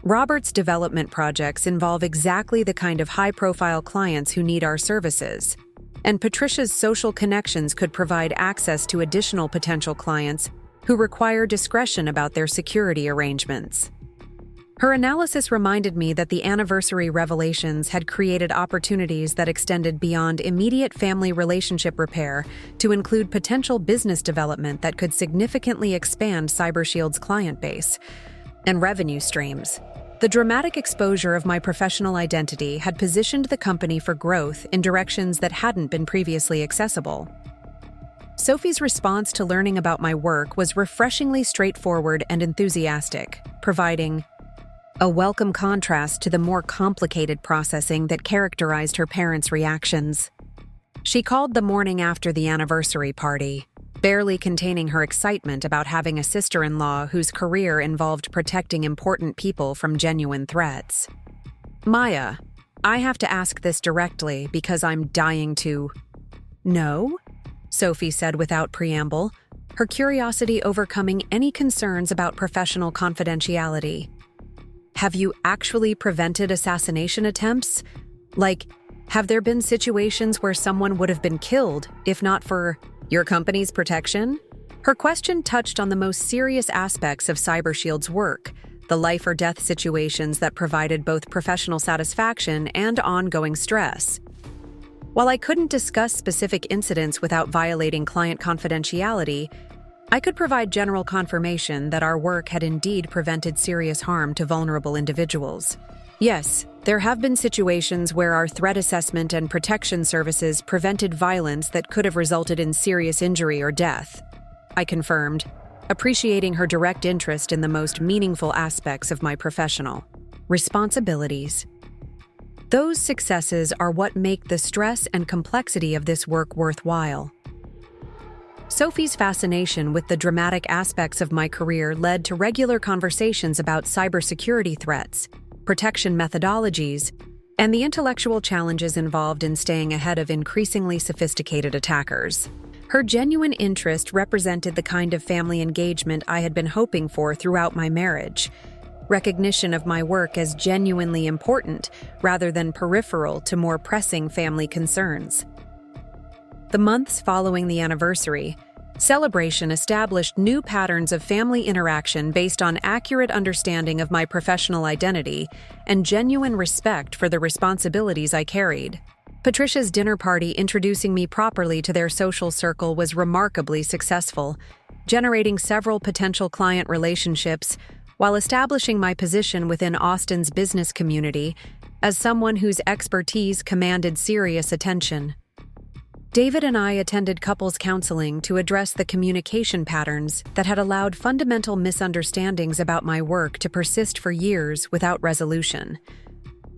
Robert's development projects involve exactly the kind of high-profile clients who need our services, and Patricia's social connections could provide access to additional potential clients who require discretion about their security arrangements. Her analysis reminded me that the anniversary revelations had created opportunities that extended beyond immediate family relationship repair to include potential business development that could significantly expand CyberShield's client base and revenue streams. The dramatic exposure of my professional identity had positioned the company for growth in directions that hadn't been previously accessible. Sophie's response to learning about my work was refreshingly straightforward and enthusiastic, providing a welcome contrast to the more complicated processing that characterized her parents' reactions. She called the morning after the anniversary party, barely containing her excitement about having a sister-in-law whose career involved protecting important people from genuine threats. Maya, I have to ask this directly because I'm dying to know, Sophie said without preamble, her curiosity overcoming any concerns about professional confidentiality. Have you actually prevented assassination attempts? Like, have there been situations where someone would have been killed, if not for your company's protection? Her question touched on the most serious aspects of CyberShield's work, the life or death situations that provided both professional satisfaction and ongoing stress. While I couldn't discuss specific incidents without violating client confidentiality, I could provide general confirmation that our work had indeed prevented serious harm to vulnerable individuals. Yes, there have been situations where our threat assessment and protection services prevented violence that could have resulted in serious injury or death, I confirmed, appreciating her direct interest in the most meaningful aspects of my professional responsibilities. Those successes are what make the stress and complexity of this work worthwhile. Sophie's fascination with the dramatic aspects of my career led to regular conversations about cybersecurity threats, protection methodologies, and the intellectual challenges involved in staying ahead of increasingly sophisticated attackers. Her genuine interest represented the kind of family engagement I had been hoping for throughout my marriage, recognition of my work as genuinely important rather than peripheral to more pressing family concerns. The months following the anniversary, celebration established new patterns of family interaction based on accurate understanding of my professional identity and genuine respect for the responsibilities I carried. Patricia's dinner party introducing me properly to their social circle was remarkably successful, generating several potential client relationships while establishing my position within Austin's business community as someone whose expertise commanded serious attention. David and I attended couples counseling to address the communication patterns that had allowed fundamental misunderstandings about my work to persist for years without resolution.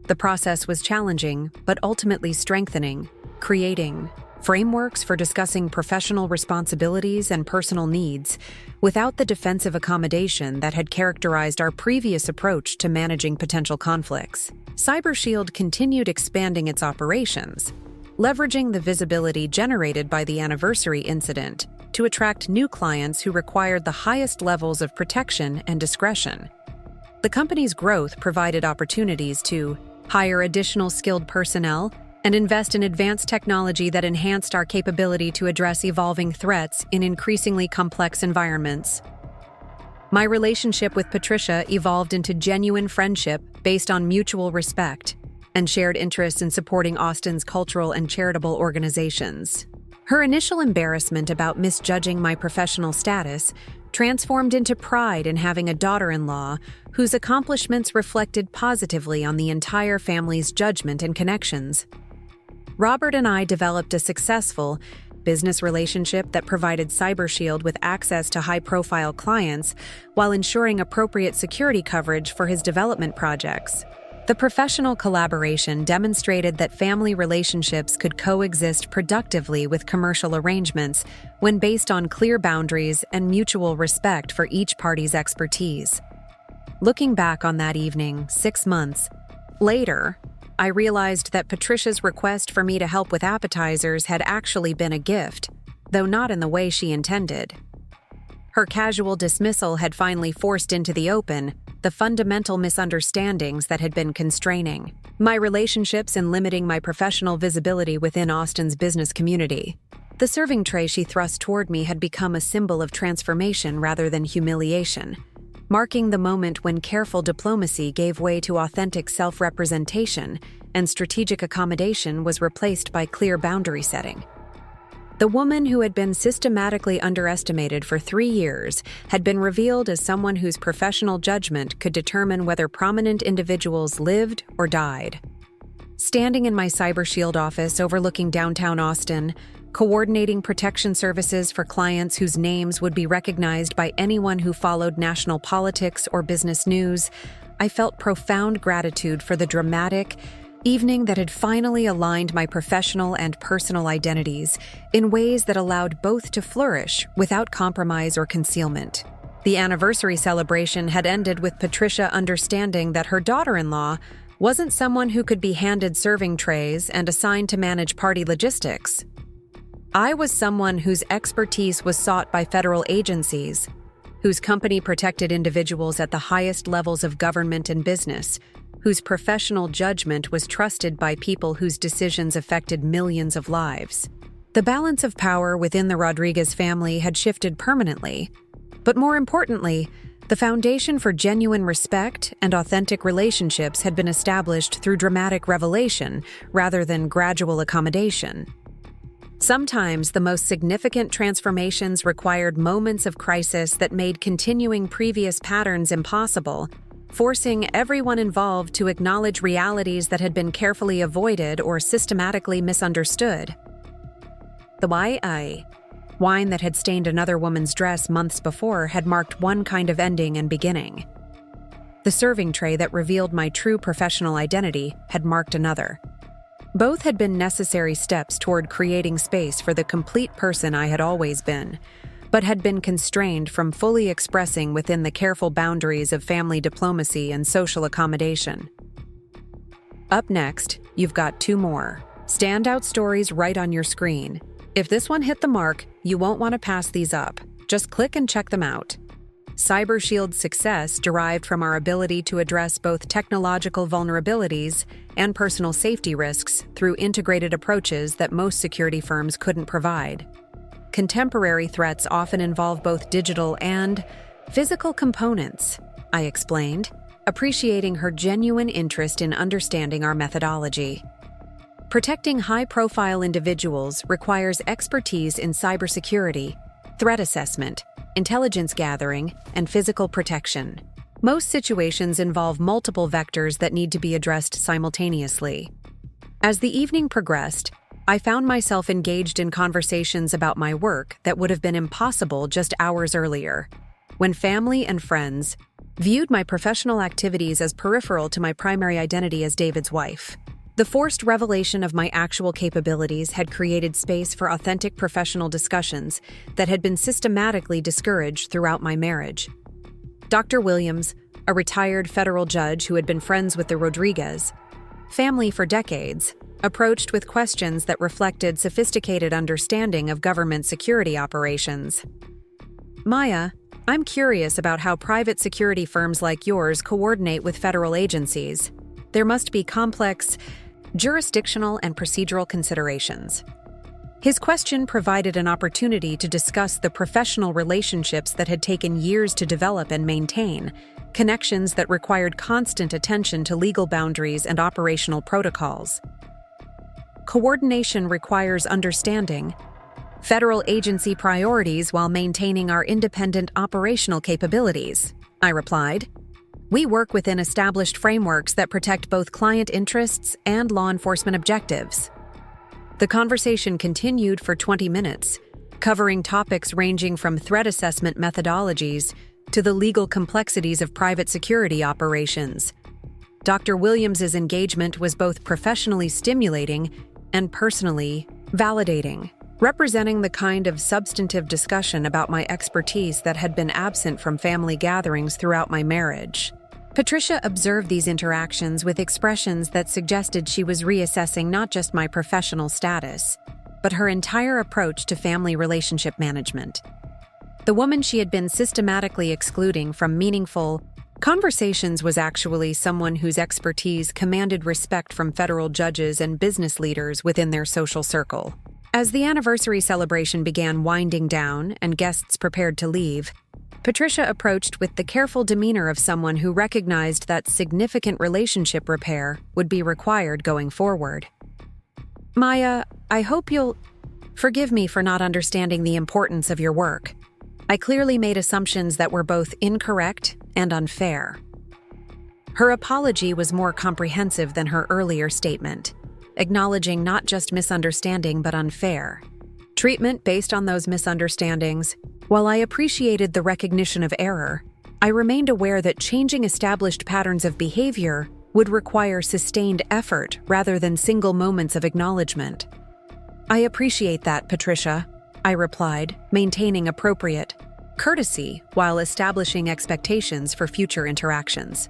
The process was challenging, but ultimately strengthening, creating frameworks for discussing professional responsibilities and personal needs without the defensive accommodation that had characterized our previous approach to managing potential conflicts. CyberShield continued expanding its operations, leveraging the visibility generated by the anniversary incident to attract new clients who required the highest levels of protection and discretion. The company's growth provided opportunities to hire additional skilled personnel and invest in advanced technology that enhanced our capability to address evolving threats in increasingly complex environments. My relationship with Patricia evolved into genuine friendship based on mutual respect and shared interests in supporting Austin's cultural and charitable organizations. Her initial embarrassment about misjudging my professional status transformed into pride in having a daughter-in-law whose accomplishments reflected positively on the entire family's judgment and connections. Robert and I developed a successful business relationship that provided CyberShield with access to high-profile clients while ensuring appropriate security coverage for his development projects. The professional collaboration demonstrated that family relationships could coexist productively with commercial arrangements when based on clear boundaries and mutual respect for each party's expertise. Looking back on that evening, 6 months later, I realized that Patricia's request for me to help with appetizers had actually been a gift, though not in the way she intended. Her casual dismissal had finally forced into the open the fundamental misunderstandings that had been constraining my relationships and limiting my professional visibility within Austin's business community. The serving tray she thrust toward me had become a symbol of transformation rather than humiliation, marking the moment when careful diplomacy gave way to authentic self-representation and strategic accommodation was replaced by clear boundary setting. The woman who had been systematically underestimated for 3 years had been revealed as someone whose professional judgment could determine whether prominent individuals lived or died. Standing in my CyberShield office overlooking downtown Austin, coordinating protection services for clients whose names would be recognized by anyone who followed national politics or business news, I felt profound gratitude for the dramatic evening that had finally aligned my professional and personal identities in ways that allowed both to flourish without compromise or concealment. The anniversary celebration had ended with Patricia understanding that her daughter-in-law wasn't someone who could be handed serving trays and assigned to manage party logistics. I was someone whose expertise was sought by federal agencies, whose company protected individuals at the highest levels of government and business, whose professional judgment was trusted by people whose decisions affected millions of lives. The balance of power within the Rodriguez family had shifted permanently, but more importantly, the foundation for genuine respect and authentic relationships had been established through dramatic revelation rather than gradual accommodation. Sometimes the most significant transformations required moments of crisis that made continuing previous patterns impossible, forcing everyone involved to acknowledge realities that had been carefully avoided or systematically misunderstood. The wine that had stained another woman's dress months before had marked one kind of ending and beginning. The serving tray that revealed my true professional identity had marked another. Both had been necessary steps toward creating space for the complete person I had always been, but had been constrained from fully expressing within the careful boundaries of family diplomacy and social accommodation. Up next, you've got 2 more standout stories right on your screen. If this one hit the mark, you won't want to pass these up. Just click and check them out. CyberShield's success derived from our ability to address both technological vulnerabilities and personal safety risks through integrated approaches that most security firms couldn't provide. Contemporary threats often involve both digital and physical components, I explained, appreciating her genuine interest in understanding our methodology. Protecting high-profile individuals requires expertise in cybersecurity, threat assessment, intelligence gathering, and physical protection. Most situations involve multiple vectors that need to be addressed simultaneously. As the evening progressed, I found myself engaged in conversations about my work that would have been impossible just hours earlier, when family and friends viewed my professional activities as peripheral to my primary identity as David's wife. The forced revelation of my actual capabilities had created space for authentic professional discussions that had been systematically discouraged throughout my marriage. Dr. Williams, a retired federal judge who had been friends with the Rodriguez family for decades, approached with questions that reflected sophisticated understanding of government security operations. Maya, I'm curious about how private security firms like yours coordinate with federal agencies. There must be complex jurisdictional and procedural considerations. His question provided an opportunity to discuss the professional relationships that had taken years to develop and maintain, connections that required constant attention to legal boundaries and operational protocols. Coordination requires understanding federal agency priorities while maintaining our independent operational capabilities, I replied. We work within established frameworks that protect both client interests and law enforcement objectives. The conversation continued for 20 minutes, covering topics ranging from threat assessment methodologies to the legal complexities of private security operations. Dr. Williams's engagement was both professionally stimulating and personally validating, representing the kind of substantive discussion about my expertise that had been absent from family gatherings throughout my marriage. Patricia observed these interactions with expressions that suggested she was reassessing not just my professional status, but her entire approach to family relationship management. The woman she had been systematically excluding from meaningful conversations was actually someone whose expertise commanded respect from federal judges and business leaders within their social circle. As the anniversary celebration began winding down and guests prepared to leave, Patricia approached with the careful demeanor of someone who recognized that significant relationship repair would be required going forward. Maya, I hope you'll forgive me for not understanding the importance of your work. I clearly made assumptions that were both incorrect and unfair. Her apology was more comprehensive than her earlier statement, acknowledging not just misunderstanding but unfair treatment based on those misunderstandings. While I appreciated the recognition of error, I remained aware that changing established patterns of behavior would require sustained effort rather than single moments of acknowledgement. I appreciate that, Patricia, I replied, maintaining appropriate courtesy while establishing expectations for future interactions.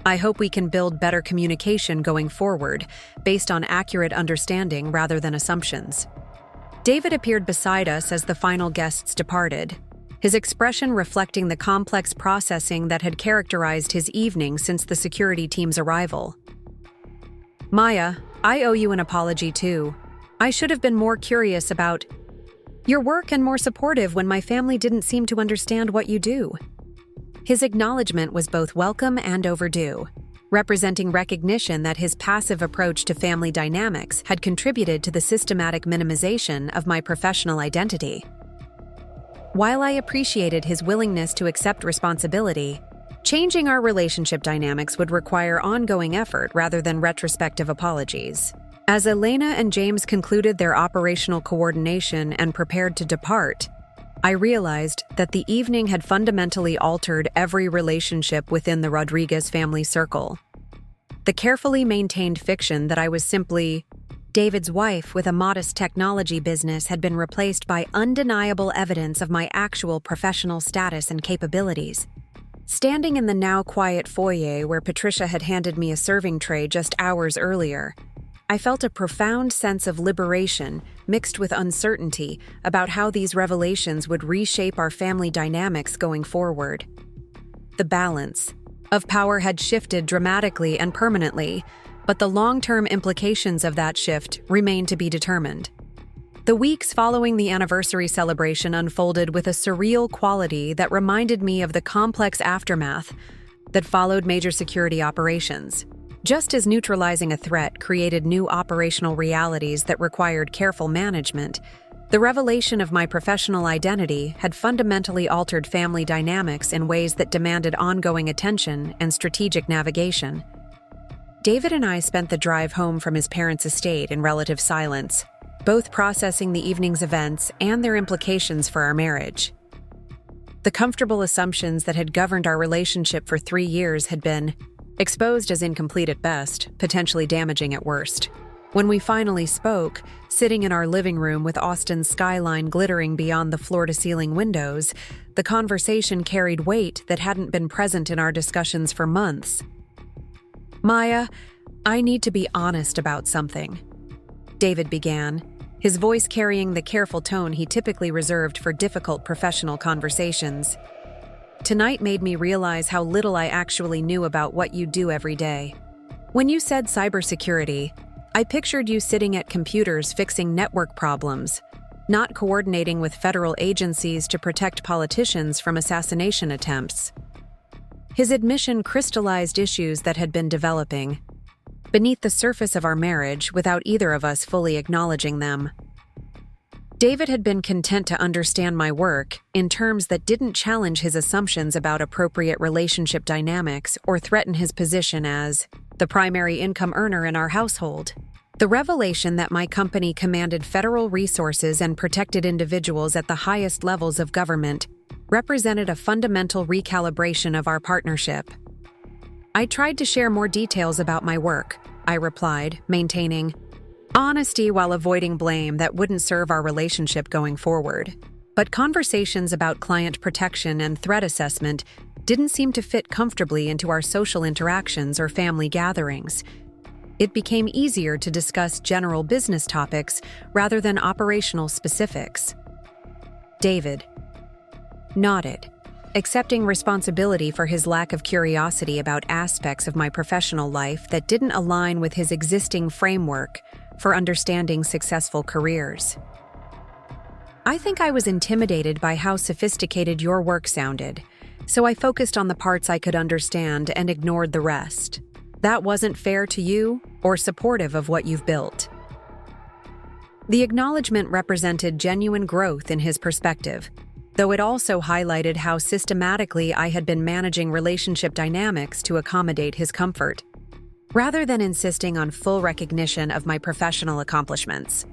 I hope we can build better communication going forward based on accurate understanding rather than assumptions. David appeared beside us as the final guests departed, his expression reflecting the complex processing that had characterized his evening since the security team's arrival. Maya, I owe you an apology too. I should have been more curious about your work and more supportive when my family didn't seem to understand what you do. His acknowledgement was both welcome and overdue, representing recognition that his passive approach to family dynamics had contributed to the systematic minimization of my professional identity. While I appreciated his willingness to accept responsibility, changing our relationship dynamics would require ongoing effort rather than retrospective apologies. As Elena and James concluded their operational coordination and prepared to depart, I realized that the evening had fundamentally altered every relationship within the Rodriguez family circle. The carefully maintained fiction that I was simply David's wife with a modest technology business had been replaced by undeniable evidence of my actual professional status and capabilities. Standing in the now quiet foyer where Patricia had handed me a serving tray just hours earlier, I felt a profound sense of liberation mixed with uncertainty about how these revelations would reshape our family dynamics going forward. The balance of power had shifted dramatically and permanently, but the long-term implications of that shift remain to be determined. The weeks following the anniversary celebration unfolded with a surreal quality that reminded me of the complex aftermath that followed major security operations. Just as neutralizing a threat created new operational realities that required careful management, the revelation of my professional identity had fundamentally altered family dynamics in ways that demanded ongoing attention and strategic navigation. David and I spent the drive home from his parents' estate in relative silence, both processing the evening's events and their implications for our marriage. The comfortable assumptions that had governed our relationship for 3 years had been exposed as incomplete at best, potentially damaging at worst. When we finally spoke, sitting in our living room with Austin's skyline glittering beyond the floor-to-ceiling windows, the conversation carried weight that hadn't been present in our discussions for months. "Maya, I need to be honest about something," David began, his voice carrying the careful tone he typically reserved for difficult professional conversations. "Tonight made me realize how little I actually knew about what you do every day. When you said cybersecurity, I pictured you sitting at computers fixing network problems, not coordinating with federal agencies to protect politicians from assassination attempts." His admission crystallized issues that had been developing beneath the surface of our marriage without either of us fully acknowledging them. David had been content to understand my work in terms that didn't challenge his assumptions about appropriate relationship dynamics or threaten his position as the primary income earner in our household. The revelation that my company commanded federal resources and protected individuals at the highest levels of government represented a fundamental recalibration of our partnership. "I tried to share more details about my work," I replied, maintaining honesty while avoiding blame that wouldn't serve our relationship going forward. But conversations about client protection and threat assessment didn't seem to fit comfortably into our social interactions or family gatherings. It became easier to discuss general business topics rather than operational specifics. David nodded, accepting responsibility for his lack of curiosity about aspects of my professional life that didn't align with his existing framework for understanding successful careers. "I think I was intimidated by how sophisticated your work sounded, so I focused on the parts I could understand and ignored the rest. That wasn't fair to you or supportive of what you've built." The acknowledgement represented genuine growth in his perspective, though it also highlighted how systematically I had been managing relationship dynamics to accommodate his comfort, rather than insisting on full recognition of my professional accomplishments.